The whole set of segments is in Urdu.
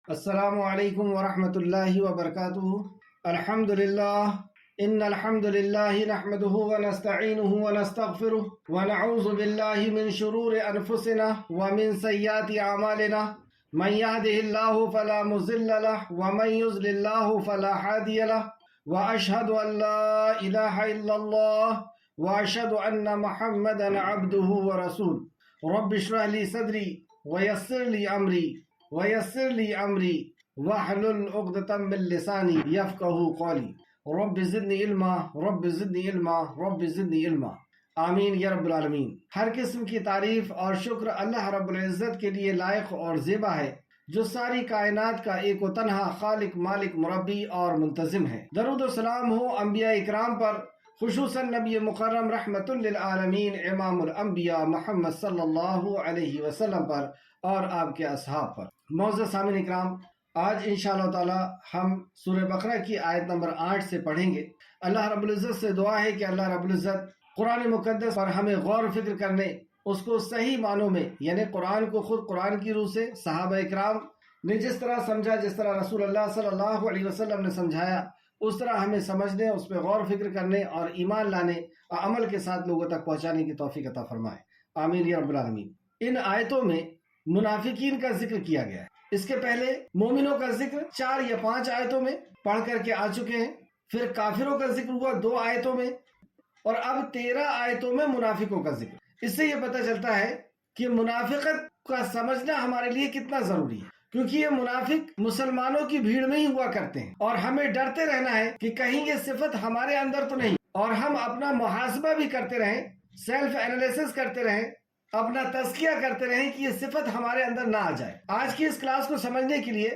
السلام علیکم ورحمۃ اللہ وبرکاتہ۔ الحمد للہ ان الحمد للہ نحمده ونستعینه ونستغفره ونعوذ باللہ من شرور انفسنا ومن سیئات اعمالنا من يهده الله فلا مضل له ومن يضلل الله فلا هادي له واشهد ان لا اله الا الله واشهد ان محمدا عبده ورسوله رب اشرح لي صدري ويسر لي امري واحلل عقدۃ من لسانی یفقہوا قولی رب زدنی علما رب زدنی علما رب زدنی علما آمین یا رب العالمین۔ ہر قسم کی تعریف اور شکر اللہ رب العزت کے لیے لائق اور زیبا ہے، جو ساری کائنات کا ایک و تنہا خالق مالک مربی اور منتظم ہے۔ درود و سلام ہو انبیاء اکرام پر، خصوصاً نبی مکرم رحمت للعالمین امام الانبیاء محمد صلی اللہ علیہ وسلم پر اور آپ کے اصحاب پر۔ معزز سامعین اکرام، آج انشاءاللہ تعالی ہم سورہ بقرہ کی آیت نمبر 8 سے پڑھیں گے۔ اللہ رب العزت سے دعا ہے کہ اللہ رب العزت قرآن مقدس پر ہمیں غور و فکر کرنے، اس کو صحیح معنوں میں، یعنی قرآن کو خود قرآن کی روح سے صحابہ اکرام نے جس طرح سمجھا، جس طرح رسول اللہ صلی اللہ علیہ وسلم نے سمجھایا، اس طرح ہمیں سمجھنے، اس پہ غور و فکر کرنے اور ایمان لانے اور عمل کے ساتھ لوگوں تک پہنچانے کی توفیق عطا فرمائے، آمین یا رب العالمین۔ ان آیتوں میں منافقین کا ذکر کیا گیا ہے۔ اس کے پہلے مومنوں کا ذکر 4 یا 5 آیتوں میں پڑھ کر کے آ چکے ہیں، پھر کافروں کا ذکر ہوا 2 آیتوں میں، اور اب 13 آیتوں میں منافقوں کا ذکر۔ اس سے یہ پتہ چلتا ہے کہ منافقت کا سمجھنا ہمارے لیے کتنا ضروری ہے، کیونکہ یہ منافق مسلمانوں کی بھیڑ میں ہی ہوا کرتے ہیں، اور ہمیں ڈرتے رہنا ہے کہ کہیں یہ صفت ہمارے اندر تو نہیں، اور ہم اپنا محاسبہ بھی کرتے رہیں، سیلف انالیسس کرتے رہیں، اپنا تزکیہ کرتے رہیں کہ یہ صفت ہمارے اندر نہ آ جائے۔ آج کی اس کلاس کو سمجھنے کے لیے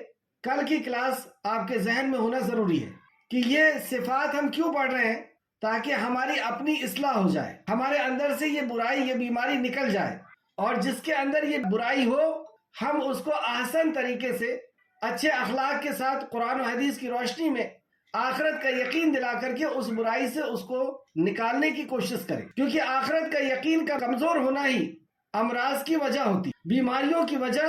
کل کی کلاس آپ کے ذہن میں ہونا ضروری ہے کہ یہ صفات ہم کیوں پڑھ رہے ہیں، تاکہ ہماری اپنی اصلاح ہو جائے، ہمارے اندر سے یہ برائی، یہ بیماری نکل جائے، اور جس کے اندر یہ برائی ہو ہم اس کو احسن طریقے سے اچھے اخلاق کے ساتھ قرآن و حدیث کی روشنی میں آخرت کا یقین دلا کر کے اس برائی سے اس کو نکالنے کی کوشش کریں، کیونکہ آخرت کا یقین کا کمزور ہونا ہی امراض کی وجہ ہوتی، بیماریوں کی وجہ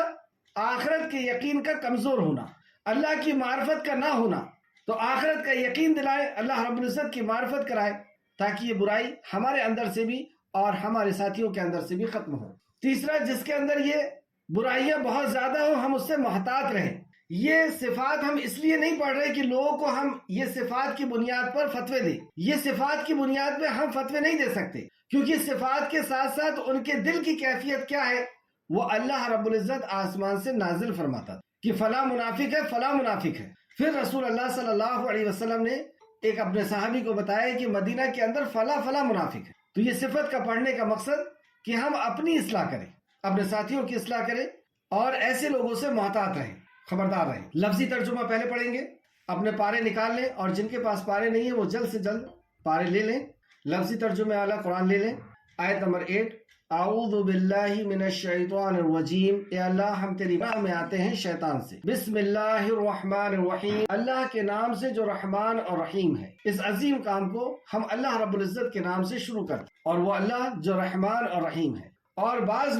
آخرت کے یقین کا کمزور ہونا، اللہ کی معرفت کا نہ ہونا۔ تو آخرت کا یقین دلائے، اللہ رب العزت کی معرفت کرائے، تاکہ یہ برائی ہمارے اندر سے بھی اور ہمارے ساتھیوں کے اندر سے بھی ختم ہو۔ تیسرا، جس کے اندر یہ برائیاں بہت زیادہ ہوں ہم اس سے محتاط رہیں۔ یہ صفات ہم اس لیے نہیں پڑھ رہے کہ لوگوں کو ہم یہ صفات کی بنیاد پر فتوے دیں، یہ صفات کی بنیاد پہ ہم فتوے نہیں دے سکتے، کیونکہ صفات کے ساتھ ساتھ ان کے دل کی کیفیت کیا ہے وہ اللہ رب العزت آسمان سے نازل فرماتا کہ فلاں منافق ہے، فلاں منافق ہے۔ پھر رسول اللہ صلی اللہ علیہ وسلم نے ایک اپنے صحابی کو بتایا کہ مدینہ کے اندر فلاں فلاں منافق ہے۔ تو یہ صفت کا پڑھنے کا مقصد کہ ہم اپنی اصلاح کریں، اپنے ساتھیوں کی اصلاح کریں، اور ایسے لوگوں سے محتاط رہیں، خبردار رہیں۔ لفظی ترجمہ پہلے پڑھیں گے، اپنے پارے نکال لیں، اور جن کے پاس پارے نہیں ہیں وہ جلد سے جلد پارے لے لیں، لفظی ترجمے والا قرآن لے لیں۔ آیت نمبر 8، اعوذ باللہ من الشیطان الرجیم، اے اللہ ہم تیری راہ میں آتے ہیں شیطان سے۔ بسم اللہ الرحمن الرحیم، اللہ کے نام سے جو رحمان اور رحیم ہے۔ اس عظیم کام کو ہم اللہ رب العزت کے نام سے شروع کرتے ہیں، اور وہ اللہ جو رحمان اور رحیم ہے۔ اور بعض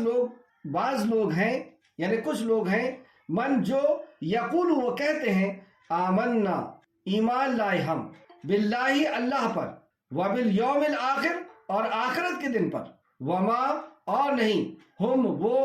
لوگ ہیں، یعنی کچھ لوگ ہیں، من جو یقول، وہ کہتے ہیں، آمنا، ایمان لائے ہم، باللہ، اللہ پر، وبالیوم الآخر، اور آخرت کے دن پر، وما، اور نہیں، ہم، وہ،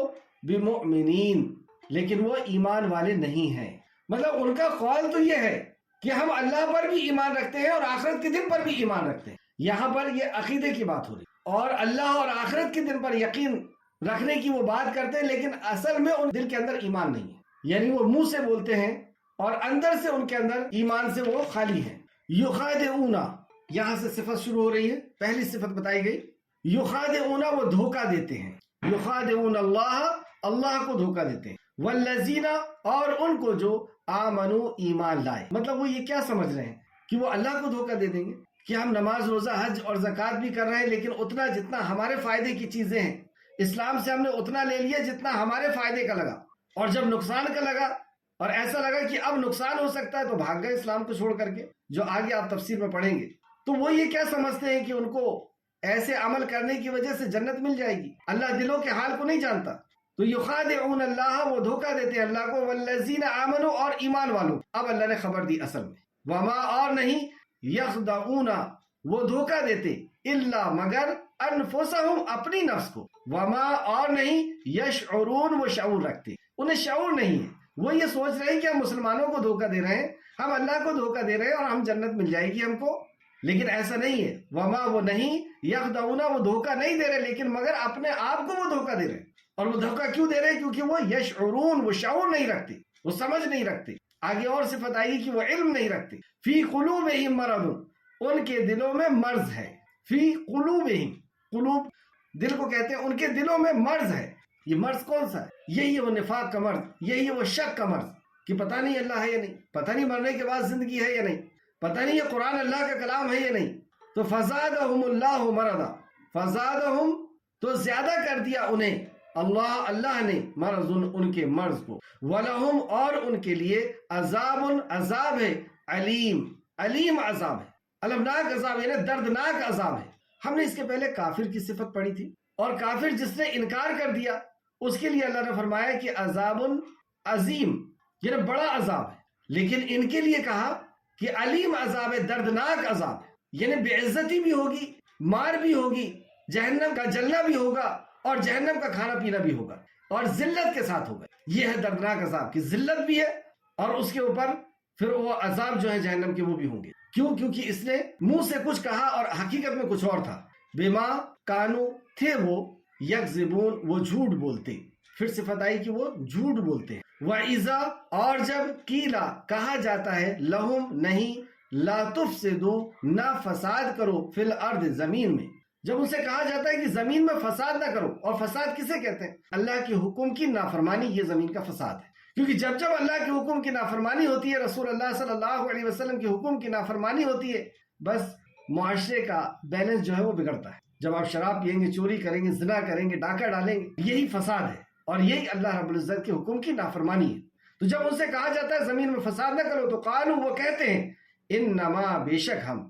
بمؤمنین، لیکن وہ ایمان والے نہیں ہیں۔ مطلب ان کا قول تو یہ ہے کہ ہم اللہ پر بھی ایمان رکھتے ہیں اور آخرت کے دن پر بھی ایمان رکھتے ہیں۔ یہاں پر یہ عقیدے کی بات ہو رہی، اور اللہ اور آخرت کے دن پر یقین رکھنے کی وہ بات کرتے ہیں، لیکن اصل میں ان دل کے اندر ایمان نہیں ہے، یعنی وہ منہ سے بولتے ہیں اور اندر سے ان کے اندر ایمان سے وہ خالی ہیں۔ یخادعون، یہاں سے صفت شروع ہو رہی ہے، پہلی صفت بتائی گئی، یخادعون، وہ دھوکہ دیتے ہیں، یخادعون اللہ، اللہ کو دھوکہ دیتے ہیں، والذین، اور ان کو جو آمنو، ایمان لائے۔ مطلب وہ یہ کیا سمجھ رہے ہیں کہ وہ اللہ کو دھوکہ دے دیں گے کہ ہم نماز، روزہ، حج اور زکوٰۃ بھی کر رہے ہیں، لیکن اتنا جتنا ہمارے فائدے کی چیزیں ہیں اسلام سے ہم نے اتنا لے لیا جتنا ہمارے فائدے کا لگا، اور جب نقصان کا لگا اور ایسا لگا کہ اب نقصان ہو سکتا ہے تو بھاگ گئے اسلام کو چھوڑ کر کے، جو آگے آپ تفسیر میں پڑھیں گے۔ تو وہ یہ کیا سمجھتے ہیں کہ ان کو ایسے عمل کرنے کی وجہ سے جنت مل جائے گی؟ اللہ دلوں کے حال کو نہیں جانتا، تو یخادعون اللہ، وہ دھوکہ دیتے ہیں اللہ کو، والذین آمنوا، اور ایمان والوں. اب اللہ نے خبر دی اصل میں، وما، اور نہیں، یخدعون، وہ دھوکہ دیتے، الا، مگر، انفسہم، اپنی نفس کو، وما، اور نہیں، یشعرون، وہ شعور رکھتے، انہیں شعور نہیں ہے. وہ یہ سوچ رہے ہیں کہ ہم مسلمانوں کو دھوکہ دے رہے ہیں، ہم اللہ کو دھوکہ دے رہے ہیں اور ہم جنت مل جائے گی ہم کو، لیکن ایسا نہیں ہے. وما، وہ نہیں، یخدعون، وہ دھوکہ نہیں دے رہے، لیکن مگر اپنے آپ کو وہ دھوکہ دے رہے ہیں. اور وہ دھوکہ کیوں دے رہے ہیں؟ کیونکہ وہ یشعرون، وہ شعور نہیں رکھتے، وہ سمجھ نہیں رکھتے. آگے اور صفت آئے گی کہ وہ علم نہیں رکھتے. فی قلوبہم مرض، ان کے دلوں میں مرض ہے. فی قلوبہم، قلوب دل کو کہتے ہیں، ان کے دلوں میں مرض ہے. یہ مرض کون سا ہے؟ یہی ہے وہ نفاق کا مرض، یہی ہے وہ شک کا مرض، کہ پتہ نہیں اللہ ہے یا نہیں، پتہ نہیں مرنے کے بعد زندگی ہے یا نہیں، پتہ نہیں یہ قرآن اللہ کا کلام ہے یا نہیں. تو فزادہم اللہ مرضا، فزادہم، تو زیادہ کر دیا انہیں اللہ نے، مرض، ان کے مرض کو، وَلَهُمْ، اور ان کے لیے، عذاب، عذاب ہے، علیم عذاب ہے، المناک عذاب، یعنی دردناک عذاب ہے. ہم نے اس کے پہلے کافر کی صفت پڑھی تھی، اور کافر جس نے انکار کر دیا اس کے لیے اللہ نے فرمایا کہ عذاب عظیم، یعنی بڑا عذاب ہے. لیکن ان کے لیے کہا کہ علیم عذاب ہے، دردناک عذاب ہے، یعنی بے عزتی بھی ہوگی، مار بھی ہوگی، جہنم کا جلنا بھی ہوگا، اور جہنم کا کھانا پینا بھی ہوگا، اور ذلت کے ساتھ ہوگا. یہ ہے دردناک عذاب، کی ذلت بھی ہے، اور اس کے اوپر پھر وہ عذاب جو ہے جہنم کے وہ بھی ہوں گے. کیوں؟ کیونکہ اس نے منہ سے کچھ کہا اور حقیقت میں کچھ اور تھا. بما کانو، تھے وہ، یکذبون، وہ جھوٹ بولتے. پھر صفت آئی کہ وہ جھوٹ بولتے ہیں. وَإِذَا، اور جب، قیلا، کہا جاتا ہے، لہم، نہیں، لا تفسدوا، نہ فساد کرو، فی الارض، زمین میں. جب ان سے کہا جاتا ہے کہ زمین میں فساد نہ کرو، اور فساد کسے کہتے ہیں؟ اللہ کے حکم کی نافرمانی، یہ زمین کا فساد ہے. کیونکہ جب جب اللہ کے حکم کی نافرمانی ہوتی ہے، رسول اللہ صلی اللہ علیہ وسلم کے حکم کی نافرمانی ہوتی ہے، بس معاشرے کا بیلنس جو ہے وہ بگڑتا ہے. جب آپ شراب پیئیں گے، چوری کریں گے، زنا کریں گے، ڈاکہ ڈالیں گے، یہی فساد ہے، اور یہی اللہ رب العزت کے حکم کی نافرمانی ہے. تو جب ان سے کہا جاتا ہے زمین میں فساد نہ کرو، تو قالوا، وہ کہتے ہیں، انما، بے شک ہم،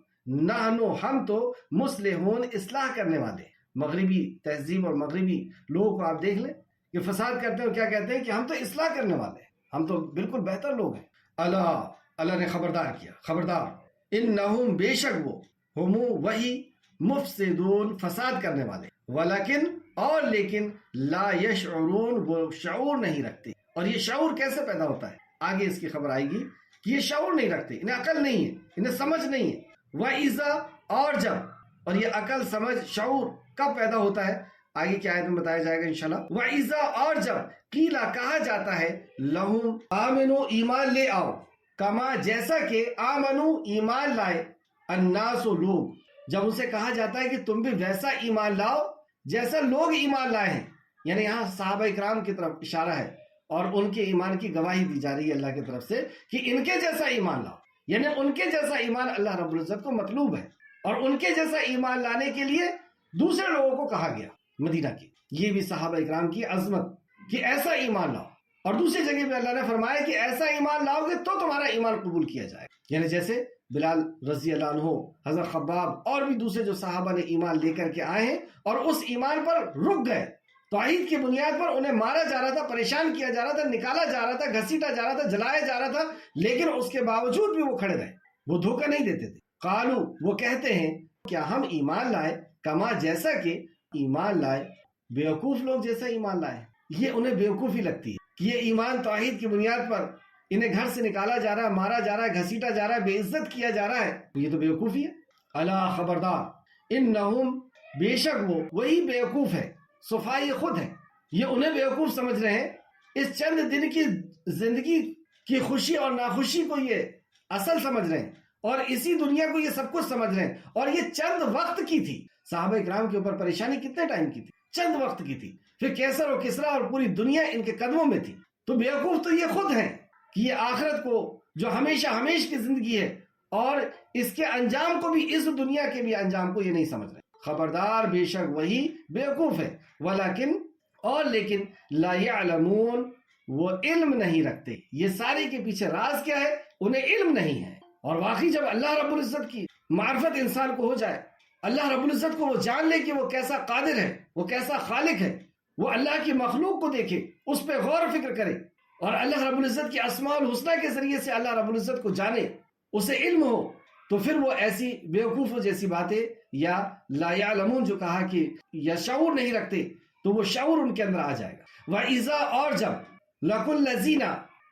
نحنو، ہم تو، مصلحون، اصلاح کرنے والے. مغربی تہذیب اور مغربی لوگوں کو آپ دیکھ لیں کہ فساد کرتے ہیں اور کیا کہتے ہیں کہ ہم تو اصلاح کرنے والے ہیں، ہم تو بالکل بہتر لوگ ہیں. اللہ نے خبردار کیا، خبردار، انہم، بے شک وہ، ہم، وہی، مفسدون، فساد کرنے والے، ولیکن، اور لیکن، لا یشعرون، وہ شعور نہیں رکھتے. اور یہ شعور کیسے پیدا ہوتا ہے؟ آگے اس کی خبر آئے گی کہ یہ شعور نہیں رکھتے، انہیں عقل نہیں ہے، انہیں سمجھ نہیں ہے. وَإِذَا، اور جب، اور یہ عقل، سمجھ، شعور کب پیدا ہوتا ہے؟ آگے کی آیت میں بتایا جائے گا انشاءاللہ. وَإِذَا، اور جب، قیلا، کہا جاتا ہے، لہم، آمنو، ایمان لے آؤ، کما، جیسا کہ، آمنو، ایمان لائے، الناس، لوگ. جب ان سے کہا جاتا ہے کہ تم بھی ویسا ایمان لاؤ جیسا لوگ ایمان لائے ہیں، یعنی یہاں صحابہ اکرام کی طرف اشارہ ہے، اور ان کے ایمان کی گواہی دی جا رہی ہے اللہ کی طرف سے کہ ان کے جیسا ایمان لاؤ. یعنی ان کے جیسا ایمان اللہ رب العزت کو مطلوب ہے، اور ان کے جیسا ایمان لانے کے لیے دوسرے لوگوں کو کہا گیا مدینہ کی. یہ بھی صحابہ اکرام کی عظمت کہ ایسا ایمان لاؤ. اور دوسری جگہ پہ اللہ نے فرمایا کہ ایسا ایمان لاؤ گے تو تمہارا ایمان قبول کیا جائے. یعنی جیسے بلال رضی اللہ عنہ، حضرت خباب، اور بھی دوسرے جو صحابہ نے ایمان لے کر کے آئے ہیں اور اس ایمان پر رک گئے. توحید کی بنیاد پر انہیں مارا جا رہا تھا، پریشان کیا جا رہا تھا، نکالا جا رہا تھا، گھسیٹا جا رہا تھا، جلایا جا رہا تھا، لیکن اس کے باوجود بھی وہ کھڑے رہے، وہ دھوکہ نہیں دیتے تھے. قالو، وہ کہتے ہیں، کیا ہم ایمان لائے، کما، جیسا کہ، ایمان لائے، بیوقوف لوگ جیسا ایمان لائے. یہ انہیں بیوقوفی لگتی ہے کہ یہ ایمان توحید کی بنیاد پر انہیں گھر سے نکالا جا رہا ہے، مارا جا رہا ہے، گھسیٹا جا رہا ہے، بے عزت کیا جا رہا ہے، یہ تو بیوقوفی ہے. الا، خبردار، انہم، بے شک وہ، وہی بیوقوف ہے، صفائی خود ہے، یہ انہیں بیوقوف سمجھ رہے ہیں. اس چند دن کی زندگی کی خوشی اور ناخوشی کو یہ اصل سمجھ رہے ہیں، اور اسی دنیا کو یہ سب کچھ سمجھ رہے ہیں. اور یہ چند وقت کی تھی. صحابہ اکرام کے اوپر پریشانی کتنے ٹائم کی تھی؟ چند وقت کی تھی. پھر کیسر و کسرا اور پوری دنیا ان کے قدموں میں تھی. تو بیوقوف تو یہ خود ہیں کہ یہ آخرت کو، جو ہمیشہ ہمیش کی زندگی ہے، اور اس کے انجام کو بھی، اس دنیا کے بھی انجام کو یہ نہیں سمجھ رہے. خبردار، بے شک وہی بیوقوف ہے. ولیکن، اور لیکن، لا یعلمون، وہ علم نہیں رکھتے. یہ سارے کے پیچھے راز کیا ہے؟ انہیں علم نہیں ہے. اور واقعی جب اللہ رب العزت کی معرفت انسان کو ہو جائے، اللہ رب العزت کو وہ جان لے کہ وہ کیسا قادر ہے، وہ کیسا خالق ہے، وہ اللہ کی مخلوق کو دیکھے، اس پہ غور و فکر کرے، اور اللہ رب العزت کی اسماء الحسنی کے ذریعے سے اللہ رب العزت کو جانے، اسے علم ہو، تو پھر وہ ایسی بیوقوفوں جیسی باتیں یا لا یعلمون جو کہا کہ یا شعور نہیں رکھتے، تو وہ شعور ان کے اندر آ جائے گا۔ وَإِذَا، اور جب لَقُوا الَّذِينَ،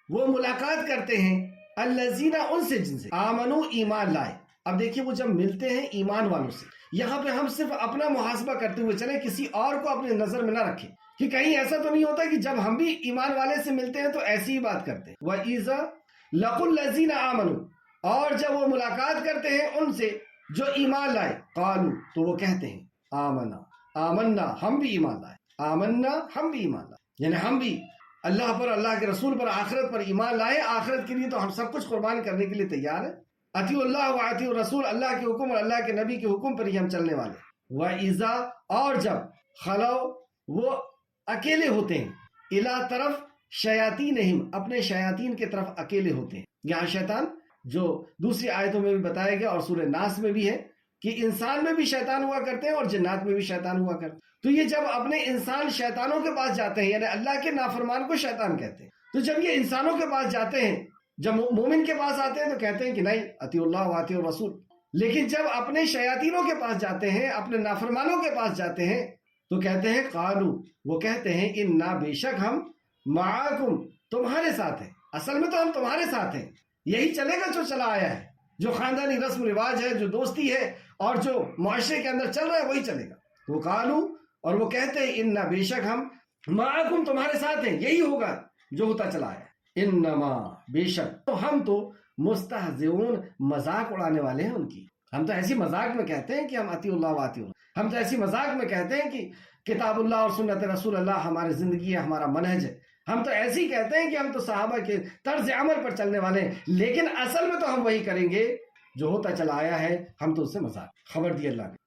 وہ ملاقات کرتے ہیں، الَّذِينَ، ان سے جن سے آمنوا، ایمان لائے۔ اب دیکھیے وہ جب ملتے ہیں ایمان والوں سے، یہاں پہ ہم صرف اپنا محاسبہ کرتے ہوئے چلیں، کسی اور کو اپنے نظر میں نہ رکھیں کہ کہیں ایسا تو نہیں ہوتا کہ جب ہم بھی ایمان والے سے ملتے ہیں تو ایسی ہی بات کرتے ہیں۔ وَإِذَا لَقُوا الَّذِينَ آمَنُوا، اور جب وہ ملاقات کرتے ہیں ان سے جو ایمان لائے، قالوا، تو وہ کہتے ہیں آمنا، ہم بھی ایمان لائے، آمنا، ہم بھی ایمان لائے، یعنی ہم بھی اللہ پر، اللہ کے رسول پر، آخرت پر ایمان لائے۔ آخرت کے لیے تو ہم سب کچھ قربان کرنے کے لیے تیار ہیں۔ اطیعوا اللہ و اطیعوا الرسول، اللہ کے حکم اور اللہ کے نبی کے حکم پر ہی ہم چلنے والے۔ وَإِذَا، اور جب خلو، وہ اکیلے ہوتے ہیں، الی، طرف شیاطینہم، اپنے شیاطین کے طرف اکیلے ہوتے ہیں۔ یہاں شیطان جو دوسری آیتوں میں بھی بتایا گیا اور سورہ ناس میں بھی ہے کہ انسان میں بھی شیطان ہوا کرتے ہیں اور جنات میں بھی شیطان ہوا کرتے ہیں۔ تو یہ جب اپنے انسان شیطانوں کے پاس جاتے ہیں، یعنی اللہ کے نافرمان کو شیطان کہتے ہیں، تو جب یہ انسانوں کے پاس جاتے ہیں، جب مومن کے پاس آتے ہیں تو کہتے ہیں کہ نہیں، اطیعوا اللہ و اطیعوا الرسول، لیکن جب اپنے شیاطینوں کے پاس جاتے ہیں، اپنے نافرمانوں کے پاس جاتے ہیں، تو کہتے ہیں قالو، وہ کہتے ہیں انا، بے شک ہم، معاکم، تمہارے ساتھ ہیں، اصل میں تو ہم تمہارے ساتھ ہیں، یہی چلے گا جو چلا آیا ہے، جو خاندانی رسم و رواج ہے، جو دوستی ہے اور جو معاشرے کے اندر چل رہا ہے وہی چلے گا۔ وہ قالو، اور وہ کہتے ہیں انا، بے شک ہم، معاکم، تمہارے ساتھ ہیں، یہی ہوگا جو ہوتا چلا آیا ہے، انما، بے شک، تو ہم تو مستہزئون، مذاق اڑانے والے ہیں ان کی۔ ہم تو ایسی مذاق میں کہتے ہیں کہ ہم اطیعوا اللہ و اطیعوا، ہم تو ایسی مذاق میں کہتے ہیں کہ کتاب اللہ اور سنت رسول اللہ ہماری زندگی ہے، ہمارا منہج ہے، ہم تو ایسے ہی کہتے ہیں کہ ہم تو صحابہ کے طرز عمل پر چلنے والے ہیں، لیکن اصل میں تو ہم وہی کریں گے جو ہوتا چلا آیا ہے، ہم تو اس سے مذاق۔ خبر دی اللہ نے،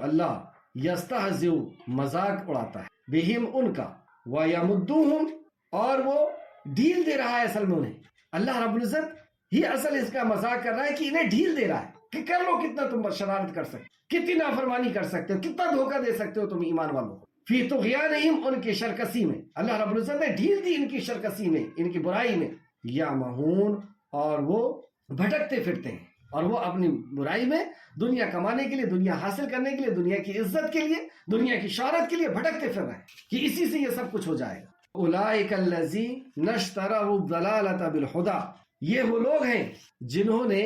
اللہ یستہزئ، مذاق اڑاتا ہے، بہم، ان کا، ویمدوہم، اور وہ ڈھیل دے رہا ہے اصل میں انہیں۔ اللہ رب العزت ہی اصل اس کا مذاق کر رہا ہے کہ انہیں ڈھیل دے رہا ہے کہ کر لو، کتنا تم شرارت کر سکتے، کتنی نافرمانی کر سکتے ہو، کتنا دھوکہ دے سکتے ہو تم ایمان والوں کو، فی طغیانہم، ان کی شرکسی میں۔ اللہ رب العزت نے ڈھیل دی ان کی شرکسی میں، ان کی برائی میں، یعمہون، اور وہ بھٹکتے پھرتے ہیں، اور وہ اپنی برائی میں دنیا کمانے کے لیے، دنیا حاصل کرنے کے لیے، دنیا کی عزت کے لیے، دنیا کی شہرت کے لیے بھٹکتے پھر رہے ہیں کہ اسی سے یہ سب کچھ ہو جائے گا۔ اولئک الذین اشتروا الضلالۃ بالہدی، یہ وہ لوگ ہیں جنہوں نے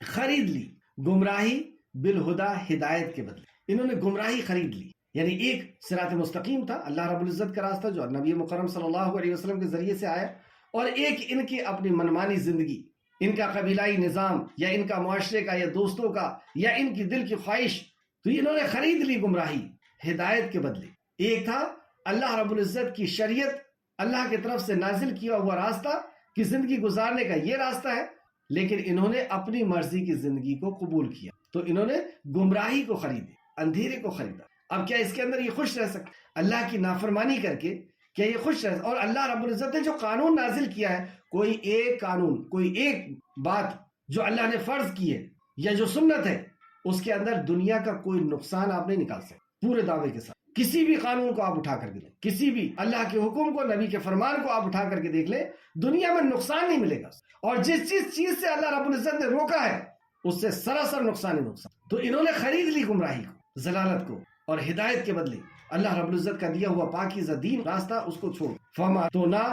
خرید لی گمراہی بالہدی، ہدایت کے بدلے، انہوں نے گمراہی خرید لی، یعنی ایک صراط مستقیم تھا اللہ رب العزت کا راستہ جو نبی مکرم صلی اللہ علیہ وسلم کے ذریعے سے آیا، اور ایک ان کی اپنی منمانی زندگی، ان کا قبیلائی نظام، یا ان کا معاشرے کا، یا دوستوں کا، یا ان کی دل کی خواہش، تو انہوں نے خرید لی گمراہی ہدایت کے بدلے۔ ایک تھا اللہ رب العزت کی شریعت، اللہ کی طرف سے نازل کیا ہوا راستہ کہ زندگی گزارنے کا یہ راستہ ہے، لیکن انہوں نے اپنی مرضی کی زندگی کو قبول کیا، تو انہوں نے گمراہی کو خریدے، اندھیرے کو خریدا۔ اب کیا اس کے اندر یہ خوش رہ سکتے؟ اللہ کی نافرمانی کر کے کیا یہ خوش رہ؟ اور اللہ رب العزت نے جو قانون نازل کیا ہے، کوئی ایک قانون، کوئی ایک بات جو اللہ نے فرض کی ہے یا جو سنت ہے، اس کے اندر دنیا کا کوئی نقصان آپ نہیں نکال سکتے پورے دعوے کے ساتھ۔ کسی بھی قانون کو آپ اٹھا کر کے دیں، کسی بھی اللہ کے حکم کو، نبی کے فرمان کو آپ اٹھا کر کے دیکھ لیں، دنیا میں نقصان نہیں ملے گا، اور جس چیز سے اللہ رب العزت نے روکا ہے اس سے سراسر نقصان ہی نقصان۔ تو انہوں نے خرید لی گمراہی کو، ضلالت کو، اور ہدایت کے بدلے اللہ رب العزت کا دیا ہوا پاکیزہ دین راستہ اس کو چھوڑ۔ فما، تو نہ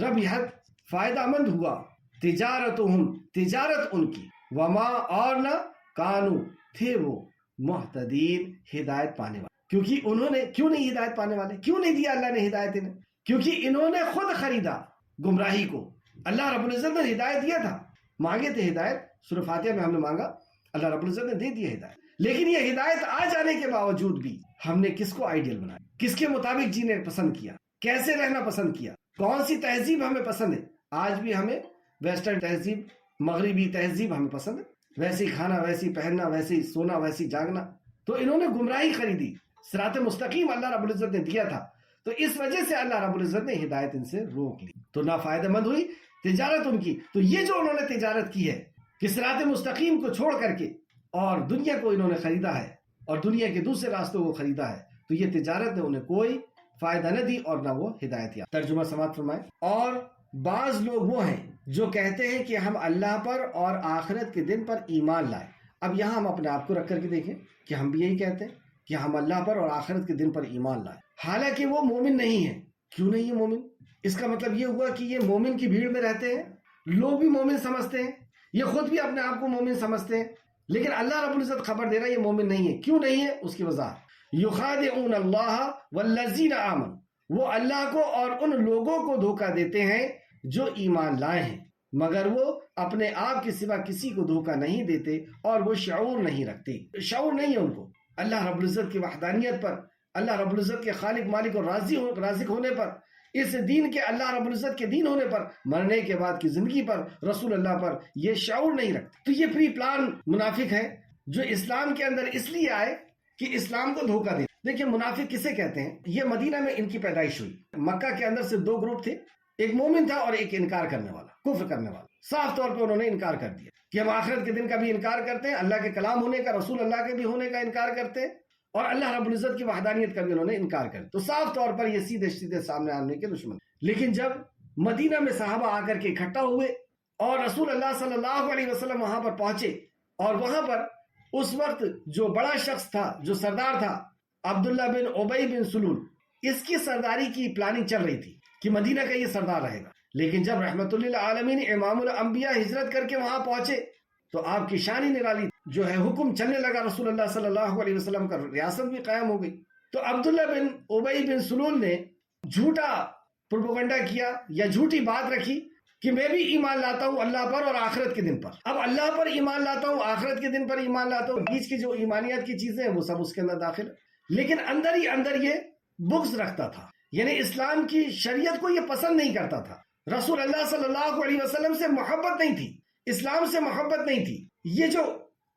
ربحت، فائدہ مند ہوا، تجارتہم، تجارت ان کی، وما، اور نہ کانو، تھے وہ، مہتدین، ہدایت پانے والے۔ کیونکہ انہوں نے کیوں نہیں ہدایت پانے والے؟ کیوں نہیں دیا اللہ نے ہدایت انہیں؟ کیونکہ انہوں نے خود خریدا گمراہی کو۔ اللہ رب العزت نے ہدایت دیا تھا، مانگے تھے ہدایت، سورہ فاتحہ میں ہم نے مانگا، اللہ رب العزت نے دے دیا ہدایت، لیکن یہ ہدایت آ جانے کے باوجود بھی ہم نے کس کو آئیڈیل بنایا، کس کے مطابق جینے پسند کیا، کیسے رہنا پسند کیا، کون سی تہذیب ہمیں پسند ہے۔ آج بھی ہمیں ویسٹرن تہذیب، مغربی تہذیب ہمیں پسند ہے، ویسے ہی کھانا، ویسے ہی پہننا، ویسے ہی سونا، ویسے ہی جاگنا۔ تو انہوں نے گمراہی خریدی، صراط مستقیم اللہ رب العزت نے دیا تھا، تو اس وجہ سے اللہ رب العزت نے ہدایت ان سے روک لی، تو نہ فائدہ مند ہوئی تجارت ان کی۔ تو یہ جو انہوں نے تجارت کی ہے کہ صراط مستقیم کو چھوڑ کر کے اور دنیا کو انہوں نے خریدا ہے، اور دنیا کے دوسرے راستوں کو خریدا ہے، تو یہ تجارت نے انہیں کوئی فائدہ نہ دی اور نہ وہ ہدایت یافتہ۔ ترجمہ سماعت فرمائے۔ اور بعض لوگ وہ ہیں جو کہتے ہیں کہ ہم اللہ پر اور آخرت کے دن پر ایمان لائے۔ اب یہاں ہم اپنے آپ کو رکھ کر کے دیکھیں کہ ہم بھی یہی کہتے ہیں کہ ہم اللہ پر اور آخرت کے دن پر ایمان لائے، حالانکہ وہ مومن نہیں ہے۔ کیوں نہیں ہے مومن؟ اس کا مطلب یہ ہوا کہ یہ مومن کی بھیڑ میں رہتے ہیں، لوگ بھی مومن سمجھتے ہیں، یہ خود بھی اپنے آپ کو مومن سمجھتے ہیں، لیکن اللہ رب العزت خبر دے رہا ہے یہ مومن نہیں ہے۔ کیوں نہیں ہے؟ اس کی وضاحت، یخادعون اللہ والذین آمنوا، وہ اللہ کو اور ان لوگوں کو دھوکہ دیتے ہیں جو ایمان لائے ہیں، مگر وہ اپنے آپ کے سوا کسی کو دھوکہ نہیں دیتے اور وہ شعور نہیں رکھتے، شعور نہیں ہے ان کو اللہ رب العزت کی وحدانیت پر، اللہ رب العزت کے خالق مالک اور رازق ہونے پر، اس دین کے اللہ رب العزت کے دین ہونے پر، مرنے کے بعد کی زندگی پر، رسول اللہ پر یہ شعور نہیں رکھتے۔ تو یہ پری پلان منافق ہے جو اسلام کے اندر اس لیے آئے کہ اسلام کو دھوکہ دے۔ دیکھیں منافق کسے کہتے ہیں؟ یہ مدینہ میں ان کی پیدائش ہوئی۔ مکہ کے اندر سے دو گروپ تھے، ایک مومن تھا اور ایک انکار کرنے والا، کفر کرنے والا۔ صاف طور پہ انہوں نے انکار کر دیا کہ ہم آخرت کے دن کا بھی انکار کرتے ہیں، اللہ کے کلام ہونے کا، رسول اللہ کے بھی ہونے کا انکار کرتے ہیں، اور اللہ رب العزت کی وحدانیت کا بھی انہوں نے انکار کر دیا۔ تو صاف طور پر یہ سیدھے سیدھے سامنے آنے کے دشمن۔ لیکن جب مدینہ میں صحابہ آ کر کے اکٹھا ہوئے اور رسول اللہ صلی اللہ علیہ وسلم وہاں پر پہنچے، اور وہاں پر اس وقت جو بڑا شخص تھا، جو سردار تھا، عبداللہ بن ابی بن سلول، اس کی سرداری کی پلاننگ چل رہی تھی کہ مدینہ کا یہ سردار رہے گا۔ لیکن جب رحمت للعالمین امام الانبیاء ہجرت کر کے وہاں پہنچے تو آپ کی شان ہی نرالی، جو ہے حکم چلنے لگا رسول اللہ صلی اللہ علیہ وسلم کا، ریاست بھی قائم ہو گئی۔ تو عبداللہ بن ابی بن سلول نے جھوٹا پروپیگنڈا کیا یا جھوٹی بات رکھی کہ میں بھی ایمان لاتا ہوں اللہ پر اور آخرت کے دن پر۔ اب اللہ پر ایمان لاتا ہوں، آخرت کے دن پر ایمان لاتا ہوں، بیچ کی جو ایمانیات کی چیزیں ہیں وہ سب اس کے اندر داخل، لیکن اندر ہی اندر یہ بغض رکھتا تھا، یعنی اسلام کی شریعت کو یہ پسند نہیں کرتا تھا، رسول اللہ صلی اللہ علیہ وسلم سے محبت نہیں تھی، اسلام سے محبت نہیں تھی، یہ جو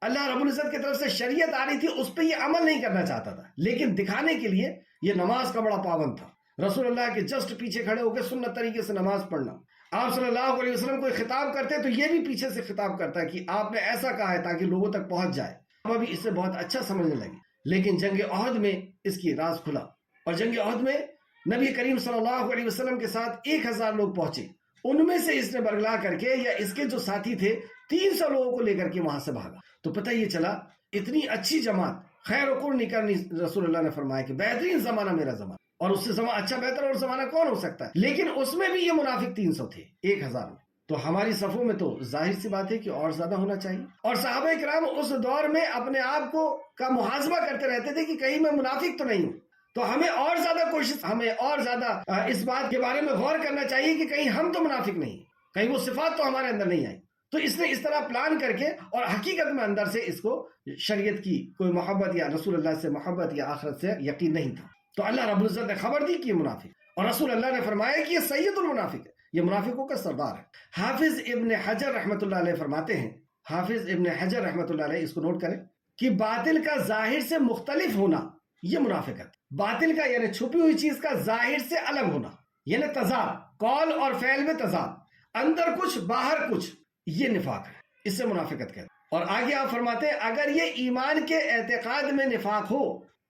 اللہ رب العزت کی طرف سے شریعت آ رہی تھی اس پہ یہ عمل نہیں کرنا چاہتا تھا، لیکن دکھانے کے لیے یہ نماز کا بڑا پابند تھا۔ رسول اللہ کے جسٹ پیچھے کھڑے ہو کے سنت طریقے سے نماز پڑھنا، آپ صلی اللہ علیہ وسلم کو خطاب کرتے تو یہ بھی پیچھے سے خطاب کرتا ہے کہ آپ نے ایسا کہا ہے تاکہ لوگوں تک پہنچ جائے۔ اب ابھی اسے بہت اچھا سمجھنے لگے، لیکن جنگ احد میں اس کی راز کھلا، اور جنگ احد میں نبی کریم صلی اللہ علیہ وسلم کے ساتھ 1000 لوگ پہنچے، ان میں سے اس نے برگلا کر کے یا اس کے جو ساتھی تھے 300 لوگوں کو لے کر کے وہاں سے بھاگا۔ تو پتہ یہ چلا اتنی اچھی جماعت، خیر و قرنی کرنی، رسول اللہ نے فرمایا کہ بہترین زمانہ میرا زمانہ، اور اس سے اچھا بہتر اور زمانہ کون ہو سکتا ہے؟ لیکن اس میں بھی یہ منافق 300 تھے 1000 میں، تو ہماری صفوں میں تو ظاہر سی بات ہے کہ اور زیادہ ہونا چاہیے۔ اور صحابہ کرام اس دور میں اپنے آپ کو کا محاسبہ کرتے رہتے تھے کہ کہیں میں منافق تو نہیں ہوں، تو ہمیں اور زیادہ کوشش، ہمیں اور زیادہ اس بات کے بارے میں غور کرنا چاہیے کہ کہیں ہم تو منافق نہیں، کہیں وہ صفات تو ہمارے اندر نہیں آئی۔ تو اس نے اس طرح پلان کر کے، اور حقیقت میں اندر سے اس کو شریعت کی کوئی محبت یا رسول اللہ سے محبت یا آخرت سے یقین نہیں تھا، تو اللہ رب العزت نے خبر دی کہ یہ منافق، اور رسول اللہ نے فرمایا کہ یہ سید المنافق ہے، یہ منافقوں کا سردار ہے۔ حافظ ابن حجر رحمۃ اللہ علیہ فرماتے ہیں، حافظ ابن حجر رحمۃ اللہ علیہ، اس کو نوٹ کریں، کہ باطل کا ظاہر سے مختلف ہونا یہ منافقت، باطل کا یعنی چھپی ہوئی چیز کا ظاہر سے الگ ہونا، یعنی تضاد، قول اور فعل میں تضاد، اندر کچھ باہر کچھ، یہ نفاق ہے، اس سے منافقت کہتے ہیں۔ اور آگے آپ فرماتے ہیں اگر یہ ایمان کے اعتقاد میں نفاق ہو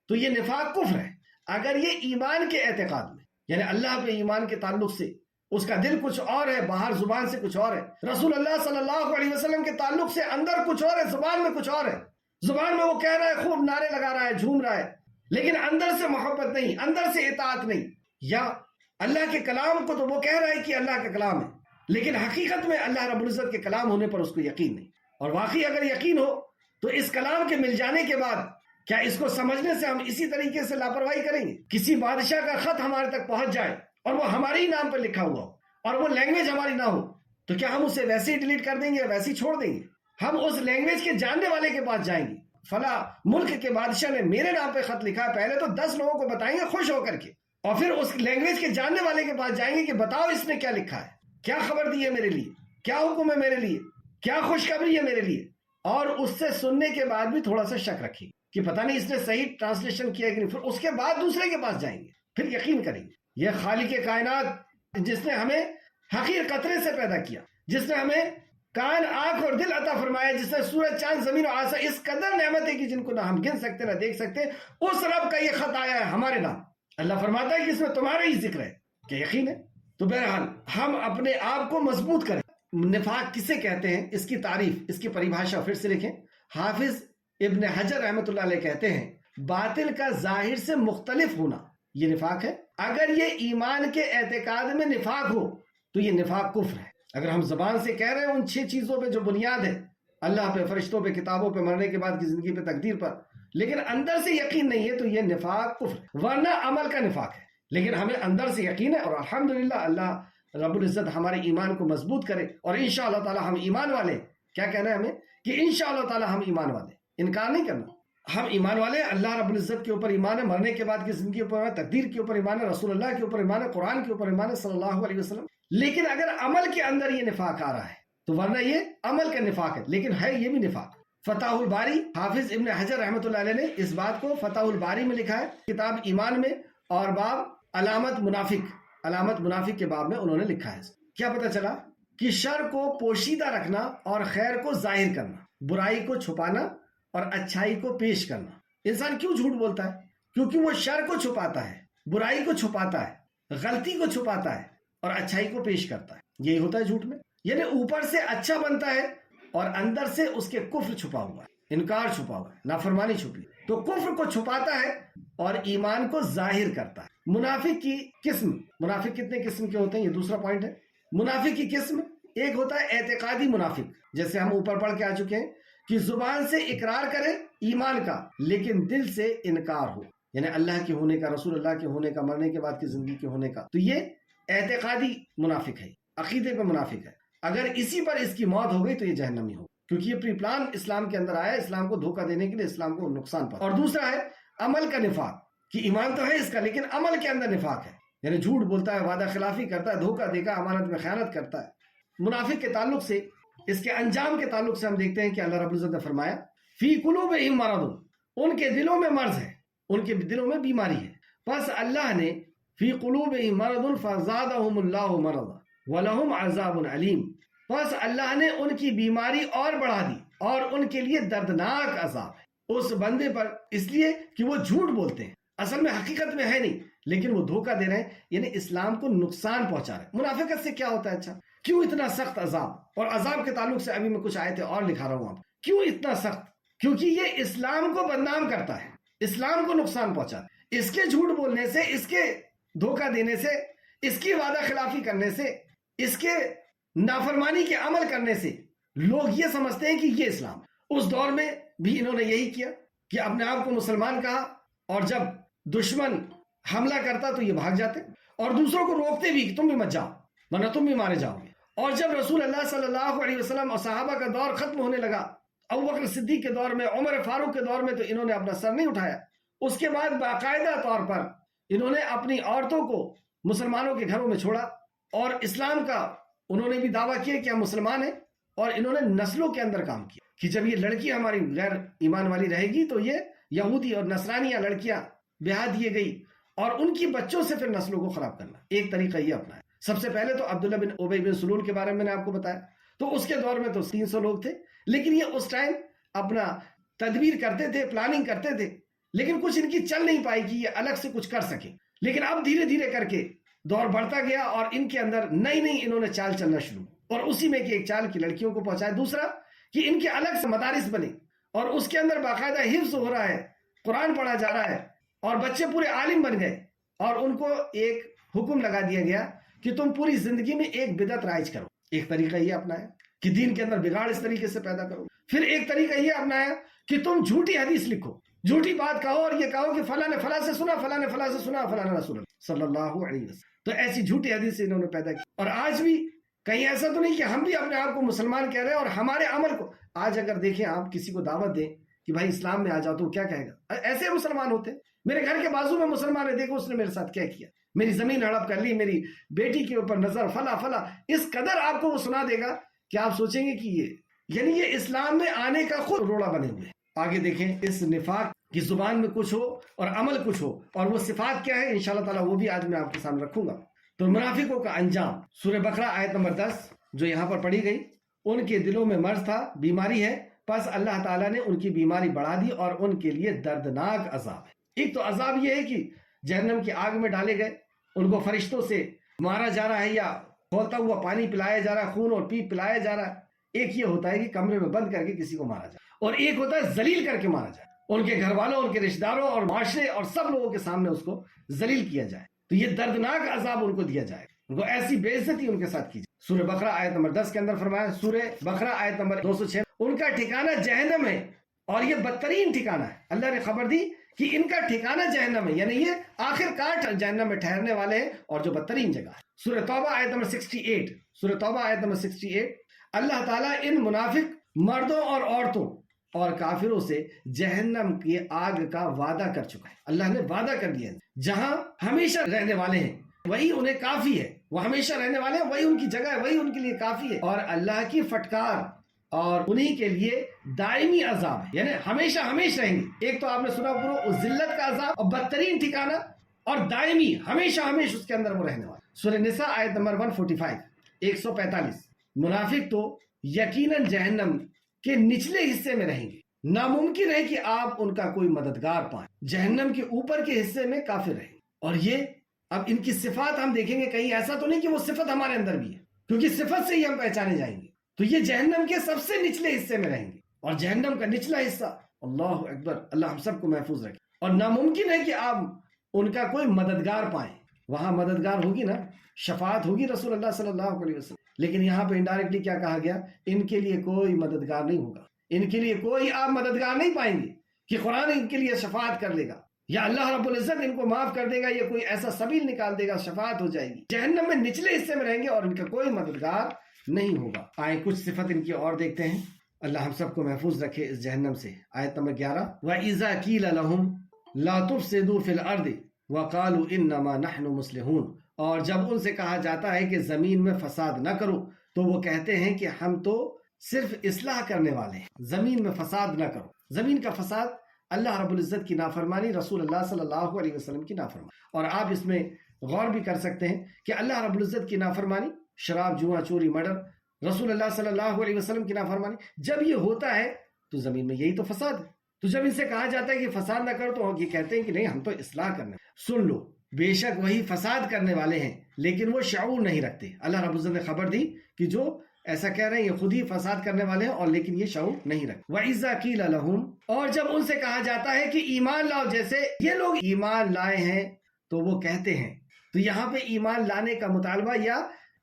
تو یہ نفاق کفر ہے، اگر یہ ایمان کے اعتقاد میں یعنی اللہ پہ ایمان کے تعلق سے اس کا دل کچھ اور ہے، باہر زبان سے کچھ اور ہے، رسول اللہ صلی اللہ علیہ وسلم کے تعلق سے اندر کچھ اور ہے، زبان میں کچھ اور ہے، زبان میں وہ کہہ رہا ہے، خوب نعرے لگا رہا ہے، جھوم رہا ہے، لیکن اندر سے محبت نہیں، اندر سے اطاعت نہیں، یا اللہ کے کلام کو تو وہ کہہ رہا ہے کہ اللہ کا کلام ہے، لیکن حقیقت میں اللہ رب العزت کے کلام ہونے پر اس کو یقین نہیں۔ اور واقعی اگر یقین ہو تو اس کلام کے مل جانے کے بعد کیا اس کو سمجھنے سے ہم اسی طریقے سے لاپرواہی کریں گے؟ کسی بادشاہ کا خط ہمارے تک پہنچ جائے اور وہ ہمارے ہی نام پر لکھا ہوا ہو اور وہ لینگویج ہماری نہ ہو تو کیا ہم اسے ویسے ہی ڈیلیٹ کر دیں گے یا ویسے ہی چھوڑ دیں گے؟ ہم اس لینگویج کے جاننے والے کے پاس جائیں گے، فلاں ملک کے بادشاہ نے میرے نام پہ خط لکھا ہے، پہلے تو 10 لوگوں کو بتائیں گے خوش ہو کر کے، اور پھر اس لینگویج کے جاننے والے کے پاس جائیں گے کہ بتاؤ اس نے کیا لکھا ہے، کیا خبر دی ہے میرے لیے، کیا حکم ہے میرے لیے، کیا خوشخبری ہے میرے لیے۔ اور اس سے سننے کے بعد بھی تھوڑا سا شک رکھیے کہ پتہ نہیں اس نے صحیح ٹرانسلیشن کیا کہ نہیں، پھر اس کے بعد دوسرے کے پاس جائیں گے، پھر یقین کریں گے۔ یہ خالق کائنات جس نے ہمیں حقیر قطرے سے پیدا کیا، جس نے ہمیں کان، آنکھ اور دل عطا فرمایا، جس نے سورج، چاند، زمین و آسمان، اس قدر نعمت ہے کہ جن کو نہ ہم گن سکتے نہ دیکھ سکتے، اس رب کا یہ خط آیا ہے ہمارے نام، اللہ فرماتا ہے کہ اس میں تمہارا ہی ذکر ہے کہ یقین ہے. تو بہرحال ہم اپنے آپ کو مضبوط کریں. نفاق کسے کہتے ہیں، اس کی تعریف، اس کی پریبھاشا پھر سے لکھیں. حافظ ابن حجر رحمۃ اللہ علیہ کہتے ہیں باطل کا ظاہر سے مختلف ہونا یہ نفاق ہے. اگر یہ ایمان کے اعتقاد میں نفاق ہو تو یہ نفاق کفر ہے. اگر ہم زبان سے کہہ رہے ہیں ان 6 چیزوں پہ جو بنیاد ہے، اللہ پہ، فرشتوں پہ، کتابوں پہ، مرنے کے بعد کی زندگی پہ، تقدیر پر، لیکن اندر سے یقین نہیں ہے تو یہ نفاق کفر ہے، ورنہ عمل کا نفاق ہے. لیکن ہمیں اندر سے یقین ہے، اور الحمدللہ اللہ رب العزت ہمارے ایمان کو مضبوط کرے، اور انشاءاللہ تعالی ہم ایمان والے. کیا کہنا ہے ہمیں کہ انشاءاللہ تعالی ہم ایمان والے، انکار نہیں کرنا. ہم ایمان والے، اللہ رب العزت کے اوپر ایمان ہے، مرنے کے بعد کی زندگی کے اوپر، تقدیر کے اوپر ایمان ہے، رسول اللہ کے اوپر ایمان ہے، قرآن کے اوپر ایمان ہے صلی اللہ علیہ وسلم. لیکن اگر عمل کے اندر یہ نفاق آ رہا ہے تو ورنہ یہ عمل کا نفاق ہے، لیکن ہے یہ بھی نفاق. فتح الباری، حافظ ابن حجر رحمۃ اللہ علیہ نے اس بات کو فتح الباری میں لکھا ہے، کتاب ایمان میں، اور باب علامت منافق کے باب میں انہوں نے لکھا ہے. کیا پتہ چلا کہ شر کو پوشیدہ رکھنا اور خیر کو ظاہر کرنا، برائی کو چھپانا اور اچھائی کو پیش کرنا. انسان کیوں جھوٹ بولتا ہے؟ کیونکہ وہ شر کو چھپاتا ہے، برائی کو چھپاتا ہے، غلطی کو چھپاتا ہے اور اچھائی کو پیش کرتا ہے. یہی ہوتا ہے جھوٹ میں، یعنی اوپر سے اچھا بنتا ہے اور اندر سے اس کے کفر چھپا ہوا ہے، انکار چھپا ہوا ہے، نافرمانی چھپی. تو کفر کو چھپاتا ہے اور ایمان کو ظاہر کرتا ہے. منافق کی قسم، منافق کتنے قسم کے ہوتے ہیں یہ دوسرا پوائنٹ ہے. منافق کی قسم، ایک ہوتا ہے اعتقادی منافق، جیسے ہم اوپر پڑھ کے آ چکے ہیں کہ زبان سے اقرار کرے ایمان کا لیکن دل سے انکار ہو، یعنی اللہ کے ہونے کا، رسول اللہ کے ہونے کا، مرنے کے بعد کی زندگی کے ہونے کا. تو یہ اعتقادی منافق ہے، عقیدے پہ منافق ہے. اگر اسی پر اس کی موت ہو گئی تو یہ جہنمی ہو، کیونکہ یہ پری پلان اسلام کے اندر آیا، اسلام کو دھوکہ دینے کے لیے، اسلام کو نقصان پر. اور دوسرا ہے عمل کا نفاق، کہ ایمان تو ہے اس کا لیکن عمل کے اندر نفاق ہے، یعنی جھوٹ بولتا ہے، وعدہ خلافی کرتا ہے، دھوکہ دے گا، امانت میں خیانت کرتا ہے. منافق کے تعلق سے، اس کے انجام کے تعلق سے ہم دیکھتے ہیں کہ اللہ رب العزت نے فرمایا فی قلوبہم مرض، ان کے دلوں میں مرض ہے، ان کے دلوں میں بیماری ہے. پس اللہ نے فی قلوبہم مرض فزادہم اللہ مرضا وَلَهُمْ عَذَابٌ علیم، پس اللہ نے ان کی بیماری اور بڑھا دی اور ان کے لیے دردناک عذاب ہے اس بندے پر، اس لیے کہ وہ جھوٹ بولتے ہیں، اصل میں حقیقت میں ہے نہیں لیکن وہ دھوکہ دے رہے ہیں، یعنی اسلام کو نقصان پہنچا رہے ہیں. منافقت سے کیا ہوتا ہے؟ اچھا کیوں اتنا سخت عذاب؟ اور عذاب کے تعلق سے ابھی میں کچھ آیتیں اور لکھا رہا ہوں آپ. کیوں اتنا سخت؟ کیونکہ یہ اسلام کو بدنام کرتا ہے، اسلام کو نقصان پہنچاتا ہے. اس کے جھوٹ بولنے سے، اس کے دھوکہ دینے سے، اس کی وعدہ خلافی کرنے سے، اس کے نافرمانی کے عمل کرنے سے لوگ یہ سمجھتے ہیں کہ یہ اسلام. اس دور میں بھی انہوں نے یہی کیا کہ اپنے آپ کو مسلمان کہا، اور جب دشمن حملہ کرتا تو یہ بھاگ جاتے اور دوسروں کو روکتے بھی کہ تم بھی مت جاؤ ورنہ تم بھی مارے جاؤ گے. اور جب رسول اللہ صلی اللہ علیہ وسلم اور صحابہ کا دور ختم ہونے لگا، ابوبکر صدیق کے دور میں، عمر فاروق کے دور میں، تو انہوں نے اپنا سر نہیں اٹھایا. اس کے بعد باقاعدہ طور پر انہوں نے اپنی عورتوں کو مسلمانوں کے گھروں میں چھوڑا اور اسلام کا انہوں نے بھی دعویٰ کیا کہ ہم مسلمان ہیں، اور انہوں نے نسلوں کے اندر کام کیا کہ جب یہ لڑکی ہماری غیر ایمان والی رہے گی تو یہ یہودی اور نصرانیہ لڑکیاں بیاہ دیے گئی اور ان کی بچوں سے پھر نسلوں کو خراب کرنا. ایک طریقہ یہ اپنایا. سب سے پہلے تو عبداللہ بن ابی بن سلول کے بارے میں نے آپ کو بتایا، تو اس کے دور میں تو 300 لوگ تھے، لیکن یہ اس ٹائم اپنا تدبیر کرتے تھے، پلاننگ کرتے تھے، لیکن کچھ ان کی چل نہیں پائی کہ یہ الگ سے کچھ کر سکیں. لیکن اب دھیرے دھیرے کر کے دور بڑھتا گیا اور ان کے اندر نئی انہوں نے چال چلنا شروع، اور اسی میں کہ ایک چال کی لڑکیوں کو پہنچایا. دوسرا کہ ان کے الگ سے مدارس بنے اور اس کے اندر باقاعدہ حفظ ہو رہا ہے، قرآن پڑھا جا رہا ہے اور بچے پورے عالم بن گئے، اور ان کو ایک حکم لگا دیا گیا کہ تم پوری زندگی میں ایک بدعت رائج کرو. ایک طریقہ یہ اپنایا کہ دین کے اندر بگاڑ اس طریقے سے پیدا کرو. پھر ایک طریقہ یہ اپنایا کہ تم جھوٹی حدیث لکھو، جھوٹی بات کہو اور یہ کہو کہ فلاں نے فلاں سے سنا، فلاں نے فلاں سے سنا، فلاں نے رسول اللہ صلی اللہ علیہ وسلم. تو ایسی جھوٹی حدیث انہوں نے پیدا کی. اور آج بھی کہیں ایسا تو نہیں کہ ہم بھی اپنے آپ کو مسلمان کہہ رہے ہیں اور ہمارے عمل کو، آج اگر دیکھیں آپ کسی کو دعوت دیں کہ بھائی اسلام میں آ جاؤ تو وہ کیا کہے گا؟ ایسے مسلمان ہوتے. میرے گھر کے بازو میں مسلمان ہے، دیکھو اس نے میرے ساتھ کیا کیا، میری زمین ہڑپ کر لی، میری بیٹی کے اوپر نظر، فلا اس قدر آپ کو وہ سنا دے گا کہ آپ سوچیں گے کہ یہ اسلام میں آنے کا خود روڑا بنے ہوئے. آگے دیکھیں اس نفاق کی زبان میں کچھ ہو اور عمل کچھ ہو، اور وہ صفات کیا ہے انشاءاللہ تعالی وہ بھی آج میں آپ کے سامنے رکھوں گا. تو منافقوں کا انجام، سورہ بقرہ آیت نمبر 10 جو یہاں پر پڑھی گئی، ان کے دلوں میں مرض تھا، بیماری ہے، پس اللہ تعالیٰ نے ان کی بیماری بڑھا دی اور ان کے لیے دردناک عذاب ہے. ایک تو عذاب یہ ہے کہ جہنم کی آگ میں ڈالے گئے، ان کو فرشتوں سے مارا جا رہا ہے یا کھولتا ہوا پانی پلایا جا رہا ہے، خون اور پیپ پلایا جا رہا ہے۔ ایک یہ ہوتا ہے کہ کمرے میں بند کر کے کسی کو مارا جائے، اور ایک ہوتا ہے ذلیل کر کے مارا جائے، ان کے گھر والوں، ان کے رشتہ داروں اور معاشرے اور سب لوگوں کے سامنے اس کو ذلیل کیا جائے۔ تو یہ دردناک عذاب ان کو دیا جائے، ان کو ایسی بے عزتی ان کے ساتھ کی جائے۔ سورہ بقرہ آیت نمبر 10 کے اندر فرمایا، سورہ بقرہ آیت نمبر 206، ان کا ٹھکانہ جہنم ہے اور یہ بدترین ٹھکانہ ہے۔ اللہ نے خبر دی کہ ان کا ٹھکانہ جہنم ہے، یعنی یہ آخر کار جہنم میں ٹھہرنے والے ہیں اور جو بدترین جگہ ہے۔ سورہ توبہ آیت نمبر 68، سورہ توبہ آیت نمبر 68، اللہ تعالیٰ ان منافق مردوں اور عورتوں اور کافروں سے جہنم کی آگ کا وعدہ کر چکا ہے۔ اللہ نے وعدہ کر دیا ہے، جہاں ہمیشہ رہنے والے ہیں وہی انہیں کافی ہے، وہ ہمیشہ رہنے والے ہیں، وہی ان کی جگہ ہے، وہی ان کے لیے کافی ہے، اور اللہ کی فٹکار اور انہی کے لیے دائمی عذاب ہے، یعنی ہمیشہ ہمیشہ رہیں گے۔ ایک تو آپ نے سنا پورا ذلت کا عذاب اور بدترین ٹھکانہ، اور دائمی ہمیشہ ہمیشہ اس کے اندر وہ رہنے والے۔ سورہ نساء آیت نمبر 145، 145، منافق تو یقیناً جہنم کے نچلے حصے میں رہیں گے، ناممکن ہے کہ آپ ان کا کوئی مددگار پائیں، جہنم کے اوپر کے حصے میں کافر رہیں گے۔ اور یہ اب ان کی صفات ہم دیکھیں گے، کہیں ایسا تو نہیں کہ وہ صفت ہمارے اندر بھی ہے، کیونکہ صفت سے ہی ہم پہچانے جائیں گے۔ تو یہ جہنم کے سب سے نچلے حصے میں رہیں گے، اور جہنم کا نچلا حصہ، اللہ اکبر، اللہ ہم سب کو محفوظ رکھے۔ اور ناممکن ہے کہ آپ ان کا کوئی مددگار پائیں۔ وہاں مددگار ہوگی نا، شفاعت ہوگی رسول اللہ صلی اللہ علیہ وسلم، لیکن یہاں پہ انڈائریکٹلی کیا کہا گیا؟ ان کے لیے کوئی مددگار نہیں ہوگا، ان کے لیے کوئی آپ مددگار نہیں پائیں گے کہ قرآن ان کے لیے شفاعت کر لے گا، یا اللہ رب العزت ان کو معاف کر دے گا، یا کوئی ایسا سبیل نکال دے گا، شفاعت ہو جائے گی۔ جہنم میں نچلے حصے میں رہیں گے اور ان کا کوئی مددگار نہیں ہوگا۔ آئیں کچھ صفت ان کی اور دیکھتے ہیں، اللہ ہم سب کو محفوظ رکھے اس جہنم سے۔ آیت نمبر 11، وَإِذَا قِيلَ لَهُمْ لَا تُفْسِدُوا فِي الْأَرْضِ وَقَالُوا إِنَّمَا نَحْنُ مُصْلِحُونَ، اور جب ان سے کہا جاتا ہے کہ زمین میں فساد نہ کرو تو وہ کہتے ہیں کہ ہم تو صرف اصلاح کرنے والے ہیں، زمین میں فساد نہ کرو۔ زمین کا فساد اللہ رب العزت کی نافرمانی، رسول اللہ صلی اللہ علیہ وسلم کی نافرمانی۔ اور آپ اس میں غور بھی کر سکتے ہیں کہ اللہ رب العزت کی نافرمانی، شراب، جوا، چوری، مرڈر، رسول اللہ صلی اللہ علیہ وسلم کی نافرمانی، جب یہ ہوتا ہے تو زمین میں یہی تو فساد ہے۔ تو جب ان سے کہا جاتا ہے کہ فساد نہ کرو تو یہ کہتے ہیں کہ نہیں، ہم تو اصلاح کرنے۔ سن لو، بے شک وہی فساد کرنے والے ہیں لیکن وہ شعور نہیں رکھتے۔ اللہ رب العزت نے خبر دی کہ جو ایسا کہہ رہے ہیں یہ خود ہی فساد کرنے والے ہیں، اور لیکن یہ شعور نہیں رکھتے۔ وَإِذَا قِيلَ لَهُمْ، اور جب ان سے کہا جاتا ہے کہ ایمان لاؤ، جیسے یہ لوگ ایمان لائے ہیں تو وہ کہتے ہیں۔ تو یہاں پہ ایمان لانے کا مطالبہ یا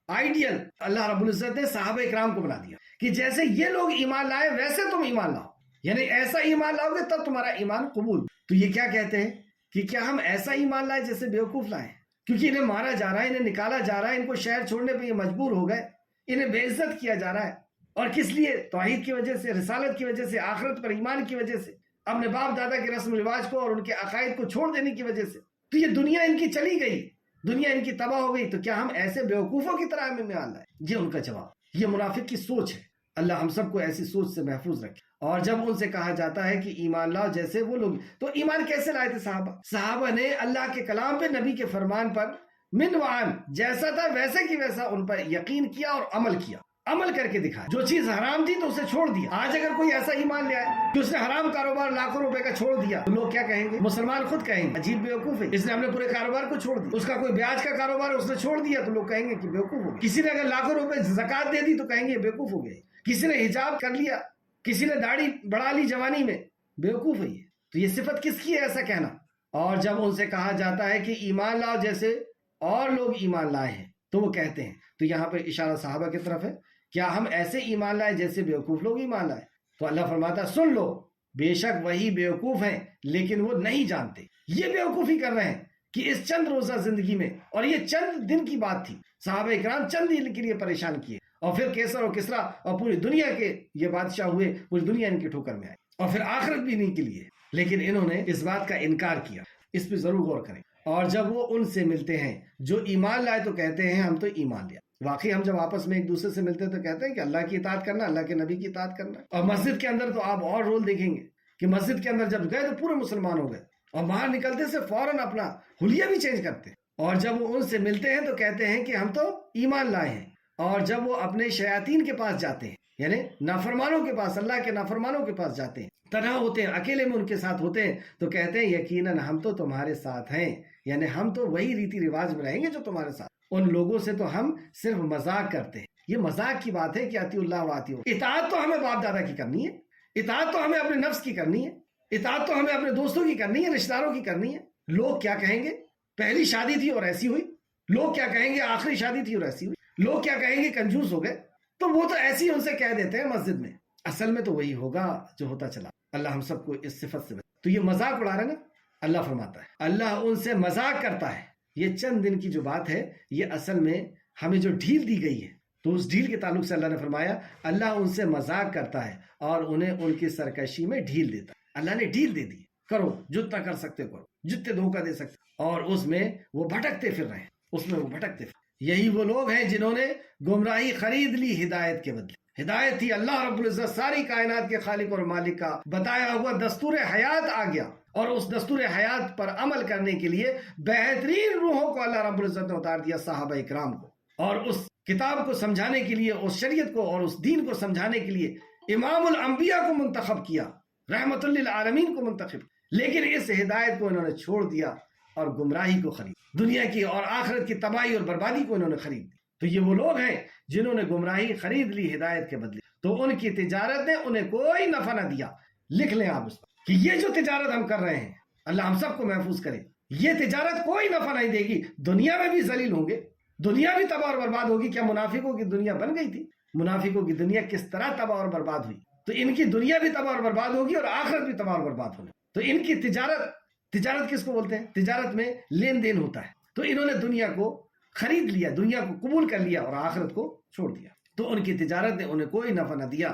آئیڈیل اللہ رب العزت نے صحابہ اکرام کو بنا دیا کہ جیسے یہ لوگ ایمان لائے ویسے تم ایمان لاؤ، یعنی ایسا ایمان لاؤ گے تب تمہارا ایمان قبول۔ تو یہ کیا کہتے ہیں کہ کیا ہم ایسا ایمان لائے جیسے بیوقوف لائے، کیونکہ انہیں مارا جا رہا ہے، انہیں نکالا جا رہا ہے، ان کو شہر چھوڑنے پہ یہ مجبور ہو گئے، انہیں بے عزت کیا جا رہا ہے، اور کس لیے؟ توحید کی وجہ سے، رسالت کی وجہ سے، آخرت پر ایمان کی وجہ سے، اپنے باپ دادا کے رسم رواج کو اور ان کے عقائد کو چھوڑ دینے کی وجہ سے۔ تو یہ دنیا ان کی چلی گئی، دنیا ان کی تباہ ہو گئی، تو کیا ہم ایسے بیوقوفوں کی طرح ہمیں ایمان لائے؟ یہ ان کا جواب، یہ منافق کی سوچ ہے۔ اللہ ہم سب کو ایسی سوچ سے محفوظ رکھے۔ اور جب ان سے کہا جاتا ہے کہ ایمان لاؤ جیسے وہ لوگ، تو ایمان کیسے لائے تھے صحابہ نے اللہ کے کلام پہ، نبی کے فرمان پر، من وعن، جیسا تھا ویسے کی ویسا ان پر یقین کیا اور عمل کیا، عمل کر کے دکھایا۔ جو چیز حرام تھی تو اسے چھوڑ دیا۔ آج اگر کوئی ایسا ایمان لے آئے کہ اس نے حرام کاروبار لاکھوں روپے کا چھوڑ دیا تو لوگ کیا کہیں گے؟ مسلمان خود کہیں گے عجیب بیوقوف ہے، اس نے اپنے پورے کاروبار کو چھوڑ دیا۔ اس کا کوئی بیاج کا کاروبار اس نے چھوڑ دیا تو لوگ کہیں گے کہ بیوقوف ہو گیا۔ کسی نے اگر لاکھوں روپے زکات دے دی تو کہیں گے بیوقوف ہو گئے۔ کسی نے حجاب کر لیا، کسی نے داڑھی بڑھا لی جوانی میں، بیوقوف ہے یہ۔ تو یہ صفت کس کی ہے ایسا کہنا؟ اور جب ان سے کہا جاتا ہے کہ ایمان لاؤ جیسے اور لوگ ایمان لائے ہیں تو وہ کہتے ہیں، تو یہاں پہ اشارہ صحابہ کی طرف ہے، کیا ہم ایسے ایمان لائے جیسے بیوقوف لوگ ایمان لائے؟ تو اللہ فرماتا ہے سن لو، بے شک وہی بیوقوف ہیں لیکن وہ نہیں جانتے۔ یہ بیوقوفی کر رہے ہیں کہ اس چند روزہ زندگی میں، اور یہ چند دن کی بات تھی، صحابہ اکرام چند دن کے لیے پریشان کیے، اور پھر کیسر اور کسرا اور پوری دنیا کے یہ بادشاہ ہوئے، پوری دنیا ان کی ٹھوکر میں آئی، اور پھر آخرت بھی نہیں کے لیے، لیکن انہوں نے اس بات کا انکار کیا۔ اس پہ ضرور غور کریں۔ اور جب وہ ان سے ملتے ہیں جو ایمان لائے تو کہتے ہیں ہم تو ایمان لیا۔ واقعی ہم جب آپس میں ایک دوسرے سے ملتے ہیں تو کہتے ہیں کہ اللہ کی اطاعت کرنا، اللہ کے نبی کی اطاعت کرنا۔ اور مسجد کے اندر تو آپ اور رول دیکھیں گے کہ مسجد کے اندر جب گئے تو پورے مسلمان ہو گئے، اور باہر نکلتے سے فوراً اپنا حلیہ بھی چینج کرتے ہیں۔ اور جب وہ ان سے ملتے ہیں تو کہتے ہیں کہ ہم تو ایمان لائے ہیں۔ اور جب وہ اپنے شیاطین کے پاس جاتے ہیں، یعنی نافرمانوں کے پاس، اللہ کے نافرمانوں کے پاس جاتے ہیں، تنہا ہوتے ہیں، اکیلے میں ان کے ساتھ ہوتے ہیں، تو کہتے ہیں یقیناً ہم تو تمہارے ساتھ ہیں، یعنی ہم تو وہی ریتی رواج میں رہیں گے جو تمہارے ساتھ، ان لوگوں سے تو ہم صرف مذاق کرتے ہیں۔ یہ مذاق کی بات ہے کہ اطیعوا اللہ و اطیعوا، اطاعت تو ہمیں باپ دادا کی کرنی ہے، اطاعت تو ہمیں اپنے نفس کی کرنی ہے، اطاعت تو ہمیں اپنے دوستوں کی کرنی ہے، رشتہ داروں کی کرنی ہے۔ لوگ کیا کہیں گے، پہلی شادی تھی اور ایسی ہوئی، لوگ کیا کہیں گے آخری شادی تھی اور ایسی ہوئی، لوگ کیا کہیں گے کنجوس ہو گئے، تو وہ تو ایسی ان سے کہہ دیتے ہیں مسجد میں، اصل میں تو وہی ہوگا جو ہوتا چلا۔ اللہ ہم سب کو اس صفت سے تو یہ مذاق اڑا رہے نا، اللہ فرماتا ہے اللہ ان سے مذاق کرتا ہے۔ یہ چند دن کی جو بات ہے، یہ اصل میں ہمیں جو ڈھیل دی گئی ہے، تو اس ڈھیل کے تعلق سے اللہ نے فرمایا اللہ ان سے مذاق کرتا ہے اور انہیں ان کی سرکشی میں ڈھیل دیتا ہے۔ اللہ نے ڈھیل دے دی، کرو جتنا کر سکتے ہو کرو، جتنے دھوکہ دے سکتے، اور اس میں وہ بھٹکتے پھر رہے ہیں، اس میں وہ بھٹکتے پھر۔ یہی وہ لوگ ہیں جنہوں نے گمراہی خرید لی ہدایت کے بدلے۔ ہدایت تھی اللہ رب العزت ساری کائنات کے خالق اور مالک کا بتایا ہوا دستور حیات آ گیا، اور اس دستور حیات پر عمل کرنے کے لیے بہترین روحوں کو اللہ رب العزت نے اتار دیا، صحابہ اکرام کو، اور اس کتاب کو سمجھانے کے لیے، اس شریعت کو اور اس دین کو سمجھانے کے لیے امام الانبیاء کو منتخب کیا، رحمت للعالمین کو منتخب، لیکن اس ہدایت کو انہوں نے چھوڑ دیا اور گمراہی کو خرید، دنیا کی اور آخرت کی تباہی اور بربادی کو انہوں نے خرید دی۔ تو یہ وہ لوگ ہیں جنہوں نے گمراہی خرید لی ہدایت کے بدلے، تو ان کی تجارت نے انہیں کوئی نفع نہ دیا۔ لکھ لیں آپ اس پر کہ یہ جو تجارت ہم کر رہے ہیں، اللہ ہم سب کو محفوظ کرے، یہ تجارت کوئی نفع نہیں دے گی، دنیا میں بھی ذلیل ہوں گے، دنیا بھی تباہ اور برباد ہوگی۔ کیا منافقوں کی دنیا بن گئی تھی؟ منافقوں کی دنیا کس طرح تباہ اور برباد ہوئی؟ تو ان کی دنیا بھی تباہ اور برباد ہوگی اور آخرت بھی تباہ اور برباد ہوگی۔ تو ان کی تجارت کس کو بولتے ہیں؟ تجارت میں لین دین ہوتا ہے۔ تو انہوں نے دنیا کو خرید لیا، دنیا کو قبول کر لیا اور آخرت کو چھوڑ دیا، تو ان کی تجارت نے انہیں کوئی نفع نہ دیا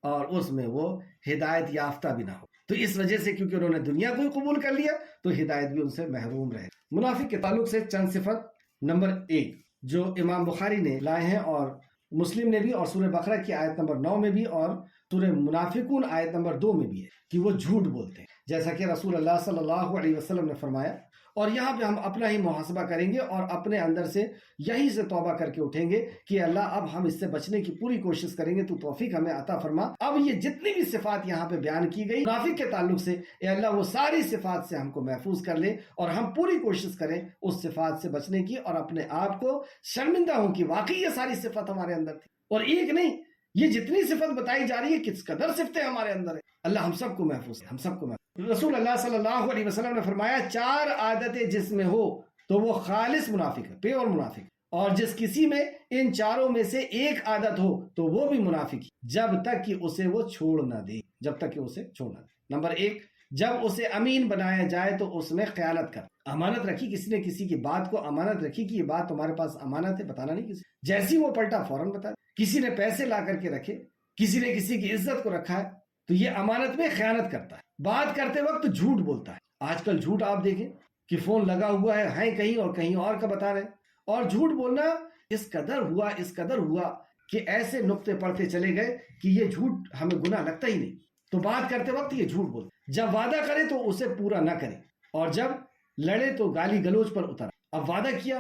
اور اس میں وہ ہدایت یافتہ بھی نہ ہو۔ تو اس وجہ سے کیونکہ انہوں نے دنیا کو ہی قبول کر لیا تو ہدایت بھی ان سے محروم رہے۔ منافق کے تعلق سے چند صفت۔ نمبر 1 جو امام بخاری نے لائے ہیں اور مسلم نے بھی، اور سورہ بقرہ کی آیت نمبر 9 میں بھی اور سورہ منافقون آیت نمبر 2 میں بھی ہے کہ وہ جھوٹ بولتے ہیں، جیسا کہ رسول اللہ صلی اللہ علیہ وسلم نے فرمایا۔ اور یہاں پہ ہم اپنا ہی محاسبہ کریں گے اور اپنے اندر سے یہی سے توبہ کر کے اٹھیں گے کہ اللہ اب ہم اس سے بچنے کی پوری کوشش کریں گے، تو توفیق ہمیں عطا فرما۔ اب یہ جتنی بھی صفات یہاں پہ بیان کی گئی منافق کے تعلق سے، اے اللہ وہ ساری صفات سے ہم کو محفوظ کر لے اور ہم پوری کوشش کریں اس صفات سے بچنے کی، اور اپنے آپ کو شرمندہ ہوں کہ واقعی یہ ساری صفات ہمارے اندر تھی، اور ایک نہیں، یہ جتنی صفت بتائی جا رہی ہے کس قدر صفتیں ہمارے اندر ہے۔ اللہ ہم سب کو محفوظ ہے، ہم سب کو محفوظ۔ رسول اللہ صلی اللہ علیہ وسلم نے فرمایا 4 عادتیں جس میں ہو تو وہ خالص منافق ہے، پیور منافق، اور جس کسی میں ان 4 میں سے ایک عادت ہو تو وہ بھی منافق ہے، جب تک کہ اسے وہ چھوڑ نہ دے، جب تک کہ اسے چھوڑ نہ دے۔ نمبر 1 جب اسے امین بنایا جائے تو اس میں خیانت کر، امانت رکھی، کسی نے کسی کی بات کو امانت رکھی کہ یہ بات تمہارے پاس امانت ہے، بتانا نہیں کسی، جیسی وہ پلٹا فوراً بتا۔ کسی نے پیسے لا کر کے رکھے، کسی نے کسی کی عزت کو رکھا ہے تو یہ امانت میں خیانت کرتا ہے۔ بات کرتے وقت جھوٹ بولتا ہے، آج کل جھوٹ آپ دیکھیں کہ فون لگا ہوا ہے کہیں اور کہیں اور کا بتا رہے، اور جھوٹ بولنا اس قدر ہوا کہ ایسے نقطے پڑھتے چلے گئے کہ یہ جھوٹ ہمیں گناہ لگتا ہی نہیں۔ تو بات کرتے وقت یہ جھوٹ بولتا، جب وعدہ کرے تو اسے پورا نہ کرے، اور جب لڑے تو گالی گلوچ پر اترا۔ اب وعدہ کیا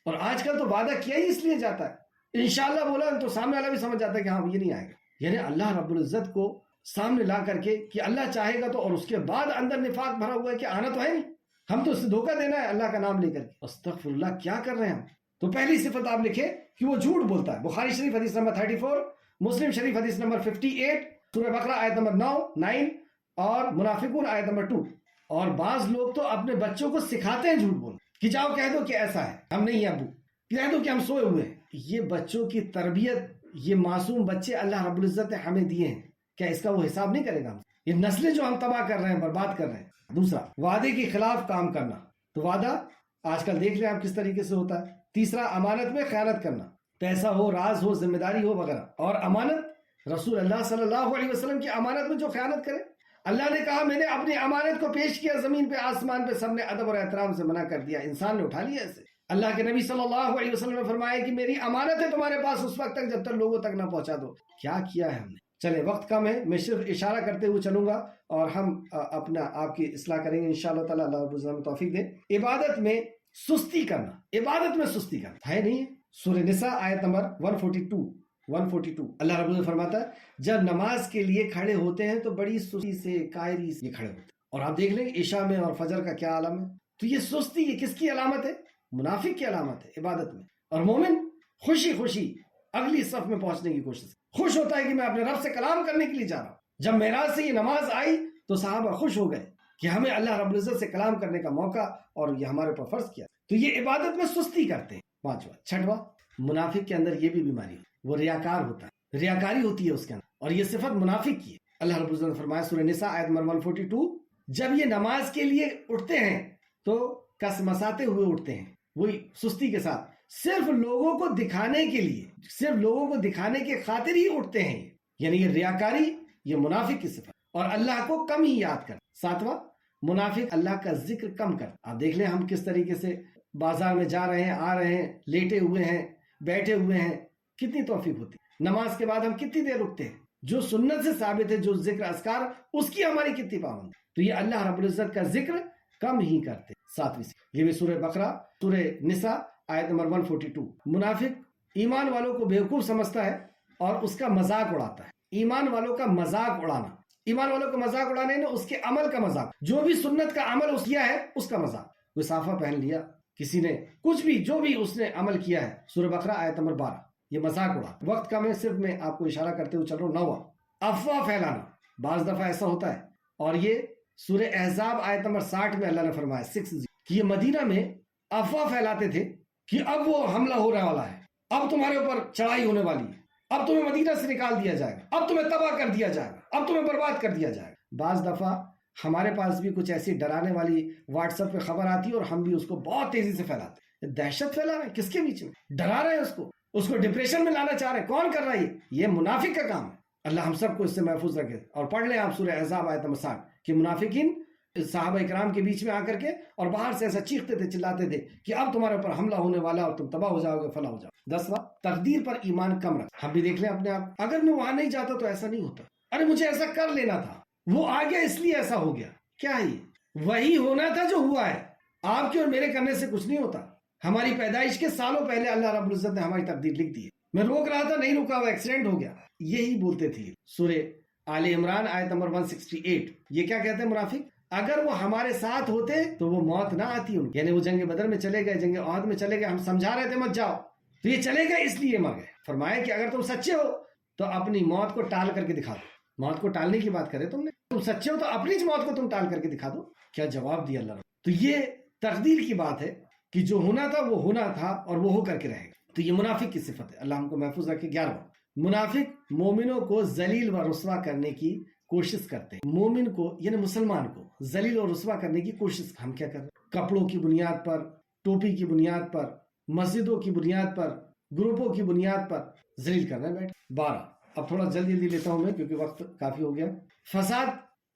اور آج کل تو وعدہ کیا ہی اس لیے جاتا ہے، انشاءاللہ بولا تو سامنے والا بھی سمجھ جاتا ہے کہ ہاں یہ نہیں آئے گا، یعنی اللہ رب العزت کو سامنے لا کر کے کہ اللہ چاہے گا تو، اور اس کے بعد اندر نفاق بھرا ہوا ہے کہ آنا تو ہے نہیں، ہم تو اس سے دھوکہ دینا ہے اللہ کا نام لے کر کے۔ استغفر اللہ، کیا کر رہے ہیں ہم؟ تو پہلی صفت آپ لکھیں کہ وہ جھوٹ بولتا ہے۔ بخاری شریف حدیث نمبر 34، مسلم شریف حدیث نمبر 58، سورہ بقرہ آیت نمبر 9 اور منافقون آیت نمبر 2۔ اور بعض لوگ تو اپنے بچوں کو سکھاتے ہیں جھوٹ بولنا کہ جاؤ کہہ دو کہ ایسا ہے، ہم نہیں ہیں ابو، کہہ دو کہ ہم سوئے ہوئے ہیں۔ یہ بچوں کی تربیت، یہ معصوم بچے اللہ رب العزت نے ہمیں دیے ہیں، کیا اس کا وہ حساب نہیں کرے گا؟ یہ نسلیں جو ہم تباہ کر رہے ہیں، برباد کر رہے ہیں۔ دوسرا، وعدے کے خلاف کام کرنا، تو وعدہ آج کل دیکھ رہے ہیں آپ کس طریقے سے ہوتا ہے۔ تیسرا، امانت میں خیانت کرنا، پیسہ ہو، راز ہو، ذمہ داری ہو وغیرہ۔ اور امانت، رسول اللہ صلی اللہ علیہ وسلم کی امانت میں جو خیانت کرے، اللہ نے کہا میں نے اپنی امانت کو پیش کیا، زمین پہ آسمان پہ سب نے ادب اور احترام سے منع کر دیا، انسان نے اٹھا لیا اسے۔ اللہ کے نبی صلی اللہ علیہ وسلم نے فرمایا کہ میری امانت ہے تمہارے پاس اس وقت تک جب تک لوگوں تک نہ پہنچا دو۔ کیا کیا ہے ہم نے؟ چلے وقت کم ہے، میں صرف اشارہ کرتے ہوئے چلوں گا اور ہم اپنا آپ کی اصلاح کریں گے انشاءاللہ تعالی، اللہ رب العزت توفیق دے۔ عبادت میں سستی کرنا، عبادت میں سستی کرنا ہے نہیں۔ سورہ نساء آیت نمبر 142 اللہ رب العزت فرماتا ہے جب نماز کے لیے کھڑے ہوتے ہیں تو بڑی سستی سے، قائری سے کھڑے ہوتے ہیں۔ اور آپ دیکھ لیں عشاء میں اور فجر کا کیا عالم ہے، تو یہ سستی یہ کس کی علامت ہے؟ منافق کی علامت ہے عبادت میں. اور مومن خوشی خوشی اگلی صف میں پہنچنے کی کوشش، خوش ہوتا ہے کہ میں اپنے رب سے کلام کرنے کے لیے جا رہا ہوں. جب معراج سے یہ نماز آئی تو صحابہ خوش ہو گئے کہ ہمیں اللہ رب العزت سے کلام کرنے کا موقع اور یہ ہمارے اوپر فرض کیا. تو یہ عبادت میں سستی کرتے ہیں. پانچواں. چھٹواں، منافق کے اندر یہ بھی بیماری ہے، وہ ریاکار ہوتا ہے، ریاکاری ہوتی ہے اس کے اندر، اور یہ صفت منافق کی ہے. اللہ رب العزت نے فرمایا سورہ نساء آیت نمبر 142، جب یہ نماز کے لیے اٹھتے ہیں تو کسمساتے ہوئے اٹھتے ہیں، وہی سستی کے ساتھ، صرف لوگوں کو دکھانے کے لیے، صرف لوگوں کو دکھانے کے خاطر ہی اٹھتے ہیں. یعنی یہ ریاکاری، یہ منافق کی صفت، اور اللہ کو کم ہی یاد کر. ساتواں، منافق اللہ کا ذکر کم کر. آپ دیکھ لیں ہم کس طریقے سے بازار میں جا رہے ہیں، آ رہے ہیں، لیٹے ہوئے ہیں، بیٹھے ہوئے ہیں، کتنی توفیق ہوتی. نماز کے بعد ہم کتنی دیر رکتے ہیں، جو سنت سے ثابت ہے، جو ذکر اذکار اس کی ہماری کتنی پابند. تو یہ اللہ رب العزت کا ذکر کم ہی کرتے. ساتویں سے یہ بھی سورہ بقرہ سورہ نساء آیت نمبر 142. منافق ایمان والوں کو بیوقوف سمجھتا ہے اور اس کا مذاق اڑاتا ہے. ایمان والوں کا مذاق اڑانا، ایمان والوں کا مذاق اڑانے نے اس کے عمل کا مذاق، جو بھی سنت کا عمل اس کیا ہے اس کا مذاق. کوئی صافہ پہن لیا، کسی نے کچھ بھی جو بھی اس نے عمل کیا ہے، سورہ بقرہ آیت نمبر 12، یہ مذاق اڑا. وقت کا میں صرف میں آپ کو اشارہ کرتے ہوئے چل رہا ہوں. 9واں، افواہ پھیلانا. بعض دفعہ ایسا ہوتا ہے، اور یہ سورہ احزاب آیت نمبر 60 میں اللہ نے فرمایا 60 کہ یہ مدینہ میں افواہ پھیلاتے تھے کہ اب وہ حملہ ہونے والا ہے، اب تمہارے اوپر چڑھائی ہونے والی ہے، اب تمہیں مدینہ سے نکال دیا جائے گا، اب تمہیں تباہ کر دیا جائے گا، اب تمہیں برباد کر دیا جائے گا. بعض دفعہ ہمارے پاس بھی کچھ ایسی ڈرانے والی واٹس ایپ پہ خبر آتی ہے اور ہم بھی اس کو بہت تیزی سے پھیلاتے ہیں. دہشت پھیلا رہے ہیں کس کے بیچ میں، ڈرا رہے ہیں اس کو ڈپریشن میں لانا چاہ رہے ہیں. کون کر رہا ہے یہ منافق کا کام ہے. اللہ ہم سب کو اس سے محفوظ رکھے. اور پڑھ لیں آپ سورہ احزاب آیت نمبر 60 کہ منافقین صحابہ اکرام کے بیچ میں آ کر کے اور باہر سے ایسا چیختے تھے، چلاتے تھے کہ اب تمہارے اوپر حملہ ہونے والا اور تم تباہ ہو جاؤ گے، فلاں ہو جاؤ. 10واں، تقدیر پر ایمان کم رکھ. ہم بھی دیکھ لیں اپنے آپ، اگر میں وہاں نہیں جاتا تو ایسا نہیں ہوتا، ارے مجھے ایسا کر لینا تھا، وہ آ گیا اس لیے ایسا ہو گیا. کیا ہے یہ؟ وہی ہونا تھا جو ہوا ہے. آپ کے اور میرے کرنے سے کچھ نہیں ہوتا. ہماری پیدائش کے سالوں پہلے اللہ رب العزت نے ہماری تقدیر لکھ دی ہے. میں روک رہا تھا، نہیں رکا، وہ ایکسیڈنٹ ہو گیا. یہی بولتے تھے. سورہ آل عمران آیت نمبر 168، یہ کیا کہتے ہیں منافق؟ اگر وہ ہمارے ساتھ ہوتے تو وہ موت نہ آتی ان. یعنی وہ جنگ بدر میں چلے گئے، جنگ احد میں چلے گئے، ہم سمجھا رہے تھے مت جاؤ، تو یہ چلے گئے اس لیے مر گئے. فرمایا کہ اگر تم سچے ہو تو اپنی موت کو ٹال کر کے دکھا دو. موت کو ٹالنے کی بات کرے تم نے، تم سچے ہو تو اپنی موت کو تم ٹال کر کے دکھا دو. کیا جواب دیا اللہ نے. تو یہ تقدیر کی بات ہے کہ جو ہونا تھا وہ ہونا تھا اور وہ ہو کر کے رہے گا. تو یہ منافق کی صفت ہے. اللہ ہم کو محفوظ رکھے. 11واں، منافق مومنوں کو ذلیل و رسوا کرنے کی کوشش کرتے ہیں. مومن کو یعنی مسلمان کو ذلیل اور رسوا کرنے کی کوشش. ہم کیا کر رہے ہیں؟ کپڑوں کی بنیاد پر، ٹوپی کی بنیاد پر، مسجدوں کی بنیاد پر، گروپوں کی بنیاد پر ذلیل کرنا ہے بیٹھ. 12، اب تھوڑا جلدی لیتا ہوں میں کیونکہ وقت کافی ہو گیا. فساد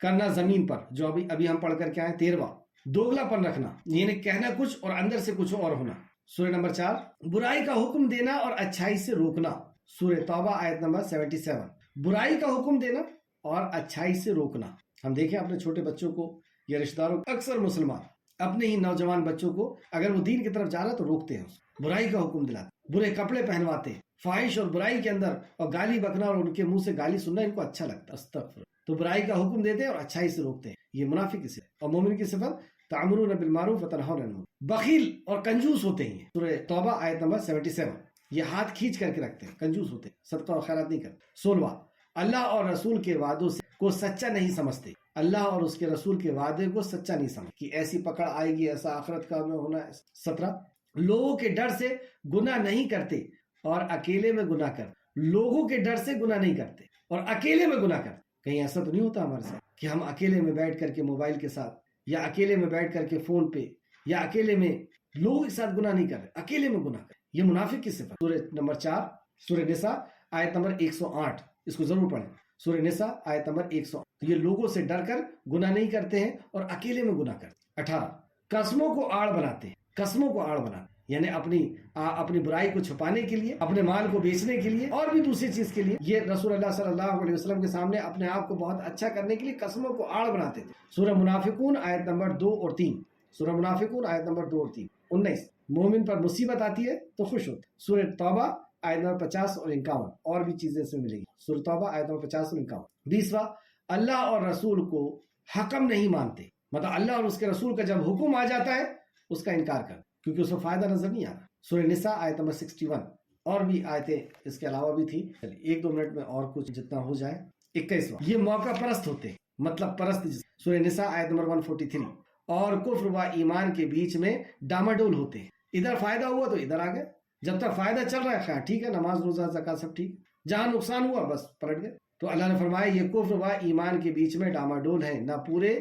کرنا زمین پر، جو ابھی ہم پڑھ کر کے آئے. 13واں، دوگلا پن رکھنا، یعنی کہنا کچھ اور اندر سے کچھ اور ہونا. سورہ نمبر 4، برائی کا حکم دینا اور اچھائی سے روکنا. سورہ توبہ آیت نمبر 77، برائی کا حکم دینا اور اچھائی سے روکنا. ہم دیکھیں اپنے چھوٹے بچوں کو یا رشتہ داروں، اکثر مسلمان اپنے ہی نوجوان بچوں کو اگر وہ دین کی طرف جا رہا تو روکتے ہیں، برائی کا حکم دلاتے، برے کپڑے پہنواتے، فاحش اور برائی کے اندر، اور گالی بکنا اور ان کے منہ سے گالی سننا ان کو اچھا لگتا. استغفر. تو برائی کا حکم دیتے ہیں اور اچھائی سے روکتے ہیں. یہ منافق کی صفت. اور مومن کی صفت تأمرون بالمعروف وتنہون عن المنکر. بخیل اور کنجوس ہوتے ہیں. سورہ توبہ آیت نمبر 77، یہ ہاتھ کھینچ کر کے رکھتے ہیں، کنجوس ہوتے ہیں، صدقہ اور خیرات نہیں کرتے. 16واں، اللہ اور رسول کے وعدوں کو سچا نہیں سمجھتے. اللہ اور اس کے رسول کے وعدے کو سچا نہیں سمجھ کہ ایسی پکڑ آئے گی، ایسا آخرت کا میں ہونا ہے. 17، لوگوں کے ڈر سے گناہ نہیں کرتے اور اکیلے میں گناہ کرتے. لوگوں کے ڈر سے گناہ نہیں کرتے اور اکیلے میں گناہ کرتے. کہیں ایسا تو نہیں ہوتا ہمارے ساتھ کہ ہم اکیلے میں بیٹھ کر کے موبائل کے ساتھ، یا اکیلے میں بیٹھ کر کے فون پہ، یا اکیلے میں لوگوں کے ساتھ گناہ نہیں کر رہے، اکیلے میں گناہ کر. یہ منافق کی صفت. سورہ نمبر 4 سورہ نساء آیت نمبر 108، اس کو ضرور پڑھیں. سورہ نساء آیت نمبر 108. یہ لوگوں سے ڈر کر گناہ نہیں کرتے ہیں اور اکیلے میں گناہ کرتے. 18، قسموں کو آڑ بناتے ہیں. قسموں کو آڑ بناتے یعنی اپنی برائی کو چھپانے کے لیے، اپنے مال کو بیچنے کے لیے، اور بھی دوسری چیز کے لیے. یہ رسول اللہ صلی اللہ علیہ وسلم کے سامنے اپنے آپ کو بہت اچھا کرنے کے لیے قسموں کو آڑ بناتے تھے. سورہ منافقون آیت نمبر 2 اور 3. سورہ منافقون آیت نمبر 2 اور 3. 19، مومن پر مصیبت آتی ہے تو خوش ہوتے. سورہ توبہ آیت نمبر 50 اور 51، اور بھی چیزیں اس میں ملیں گی. سورہ توبہ آیت نمبر 50 اور 51. 20واں، اللہ اور رسول کو حکم نہیں مانتے مطلب اللہ اور اس کے رسول کا جب حکم آ جاتا ہے اس کا انکار کر، کیونکہ اس کو فائدہ نظر نہیں آ رہا۔ سورہ نساء آیت نمبر 61، اور بھی آیتیں اس کے علاوہ بھی تھی، ایک دو منٹ میں اور کچھ جتنا ہو جائے۔ 21واں، یہ موقع پرست ہوتے ہیں، مطلب پرست، سورہ نساء آیت نمبر 143، اور کفر و ایمان کے بیچ میں ڈاماڈول ہوتے ہیں، ادھر فائدہ ہوا تو ادھر آ گئے، جب تک فائدہ چل رہا ہے ٹھیک ہے، نماز روزہ زکات سب ٹھیک، جہاں نقصان ہوا بس پلٹ گئے۔ تو اللہ نے فرمایا یہ کفر و ایمان کے بیچ میں ڈاماڈول ہے، نہ پورے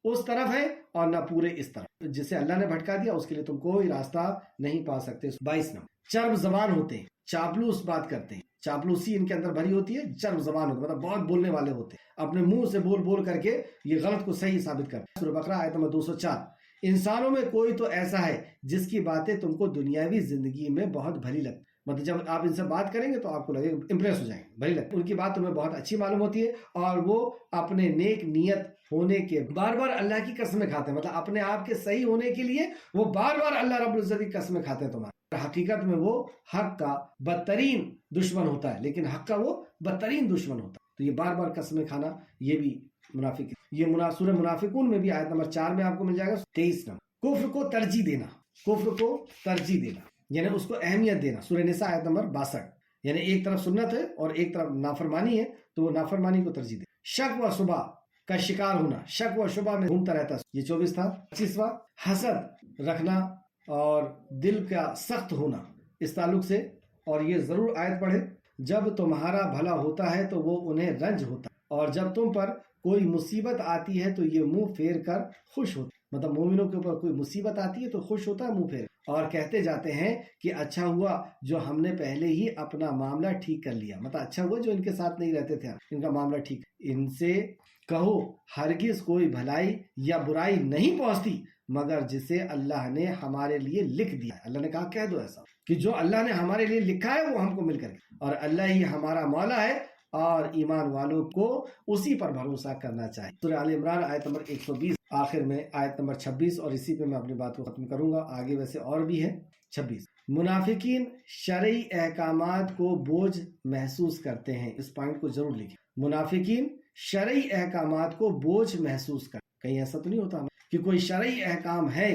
اس طرف ہے اور نہ پورے اس طرف، جسے اللہ نے بھٹکا دیا اس کے لیے تم کوئی راستہ نہیں پا سکتے۔ 22 نمبر، چرب زبان ہوتے ہیں، چاپلوس بات کرتے ہیں، چاپلوسی ان کے اندر بھری ہوتی ہے، چرب زبان ہوتی ہے، مطلب بہت بولنے والے ہوتے ہیں، اپنے منہ سے بول بول کر کے یہ غلط کو صحیح ثابت کرتے ہیں۔ سورہ بقرہ آیت نمبر 204، انسانوں میں کوئی تو ایسا ہے جس کی باتیں تم کو دنیاوی زندگی میں بہت بھلی لگتی، مطلب جب آپ ان سے بات کریں گے تو آپ کو لگے امپریس ہو جائیں گے، بھلی لگتی، ان کی بات تمہیں بہت اچھی معلوم ہوتی ہے، اور وہ اپنے نیک نیت ہونے کے بار بار اللہ کی قسمیں کھاتے ہیں، مطلب اپنے آپ کے صحیح ہونے کے لیے وہ بار بار اللہ رب العزت کی قسمیں کھاتے ہیں تمہارے، حقیقت میں وہ حق کا بدترین دشمن ہوتا ہے، لیکن حق کا وہ بدترین دشمن ہوتا ہے۔ تو یہ بار بار قسمیں کھانا یہ بھی منافق، یہ سورہ منافقون میں بھی آیت نمبر 4 میں آپ کو مل جائے گا۔ 23 نمبر، کفر کو ترجیح دینا، کفر کو ترجیح دینا یعنی اس کو اہمیت دینا۔ سورہ نساء آیت نمبر 62، یعنی ایک طرف سنت ہے اور ایک طرف نافرمانی ہے تو وہ نافرمانی کو ترجیح دے۔ شک و شبہ کا شکار ہونا، شک و شبہ میں گھومتا رہتا ہے، یہ 24 تھا۔ 25واں، حسد رکھنا اور دل کا سخت ہونا اس تعلق سے، اور یہ ضرور آیت پڑھے، جب تمہارا بھلا ہوتا ہے تو وہ انہیں رنج ہوتا ہے، اور جب تم پر کوئی مصیبت آتی ہے تو یہ منہ پھیر کر خوش ہوتا ہے، مطلب مومنوں کے اوپر کوئی مصیبت آتی ہے تو خوش ہوتا ہے منہ پھیر، اور کہتے جاتے ہیں کہ اچھا ہوا جو ہم نے پہلے ہی اپنا معاملہ ٹھیک کر لیا، مطلب اچھا ہوا جو ان کے ساتھ نہیں رہتے تھے ان کا معاملہ ٹھیک۔ ان سے کہو ہرگز کوئی بھلائی یا برائی نہیں پہنچتی مگر جسے اللہ نے ہمارے لیے لکھ دیا ہے۔ اللہ نے کہا کہہ دو ایسا کہ جو اللہ نے ہمارے لیے لکھا ہے وہ ہم کو مل کر کے، اور اللہ ہی ہمارا مولا ہے، اور ایمان والوں کو اسی پر بھروسہ کرنا چاہیے۔ سورہ آل عمران آیت نمبر 120 آخر میں آیت نمبر 26، اور اسی پہ میں اپنی بات کو ختم کروں گا، آگے ویسے اور بھی ہے۔ 26، منافقین شرعی احکامات کو بوجھ محسوس کرتے ہیں، اس پوائنٹ کو ضرور لکھیں، منافقین شرعی احکامات کو بوجھ محسوس کرتے ہیں۔ کہیں ایسا تو نہیں ہوتا کہ کوئی شرعی احکام ہے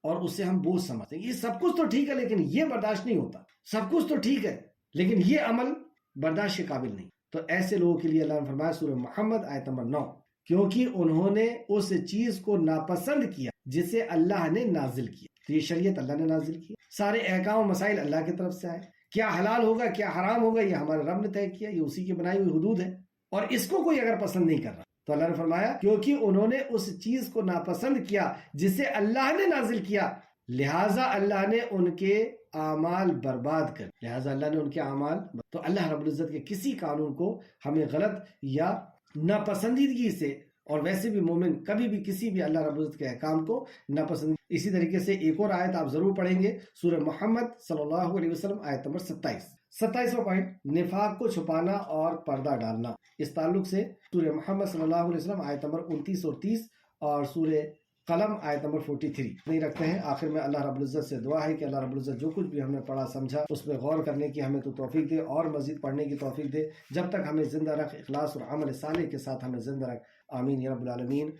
اور اسے ہم بوجھ سمجھتے ہیں، یہ سب کچھ تو ٹھیک ہے لیکن یہ برداشت نہیں ہوتا، سب کچھ تو ٹھیک ہے لیکن یہ عمل برداشت کے قابل نہیں، تو ایسے لوگوں کے لیے اللہ نے فرمایا سورہ محمد آیت نمبر 9، کیونکہ انہوں نے اس چیز کو ناپسند کیا جسے اللہ نے نازل کیا، تو یہ شریعت اللہ نے نازل کی، سارے احکام و مسائل اللہ کی طرف سے آئے، کیا حلال ہوگا کیا حرام ہوگا یہ ہمارے رب نے طے کیا، یہ اسی کی بنائی ہوئی حدود ہے، اور اس کو کوئی اگر پسند نہیں کر رہا تو اللہ نے فرمایا کیونکہ انہوں نے اس چیز کو ناپسند کیا جسے اللہ نے نازل کیا، لہٰذا اللہ نے ان کے اعمال برباد کر، لہٰذا اللہ نے ان کے اعمال، تو اللہ رب العزت کے کسی قانون کو ہمیں غلط یا ناپسندیدگی سے، اور ویسے بھی مومن کبھی بھی کسی بھی اللہ رب العزت کے احکام کو ناپسند۔ اسی طریقے سے ایک اور آیت آپ ضرور پڑھیں گے، سورہ محمد صلی اللہ علیہ وسلم آیت نمبر 27۔ 27واں پوائنٹ، نفاق کو چھپانا اور پردہ ڈالنا، اس تعلق سے سورہ محمد صلی اللہ علیہ وسلم آیت نمبر 29 اور 30، اور سورہ قلم آیت نمبر 43 نہیں رکھتے ہیں۔ آخر میں اللہ رب العزت سے دعا ہے کہ اللہ رب العزت جو کچھ بھی ہم نے پڑھا سمجھا اس پہ غور کرنے کی ہمیں تو توفیق دے، اور مزید پڑھنے کی توفیق دے، جب تک ہمیں زندہ رکھ، اخلاص اور عمل صالح کے ساتھ ہمیں زندہ رکھ، آمین یا رب العالمین۔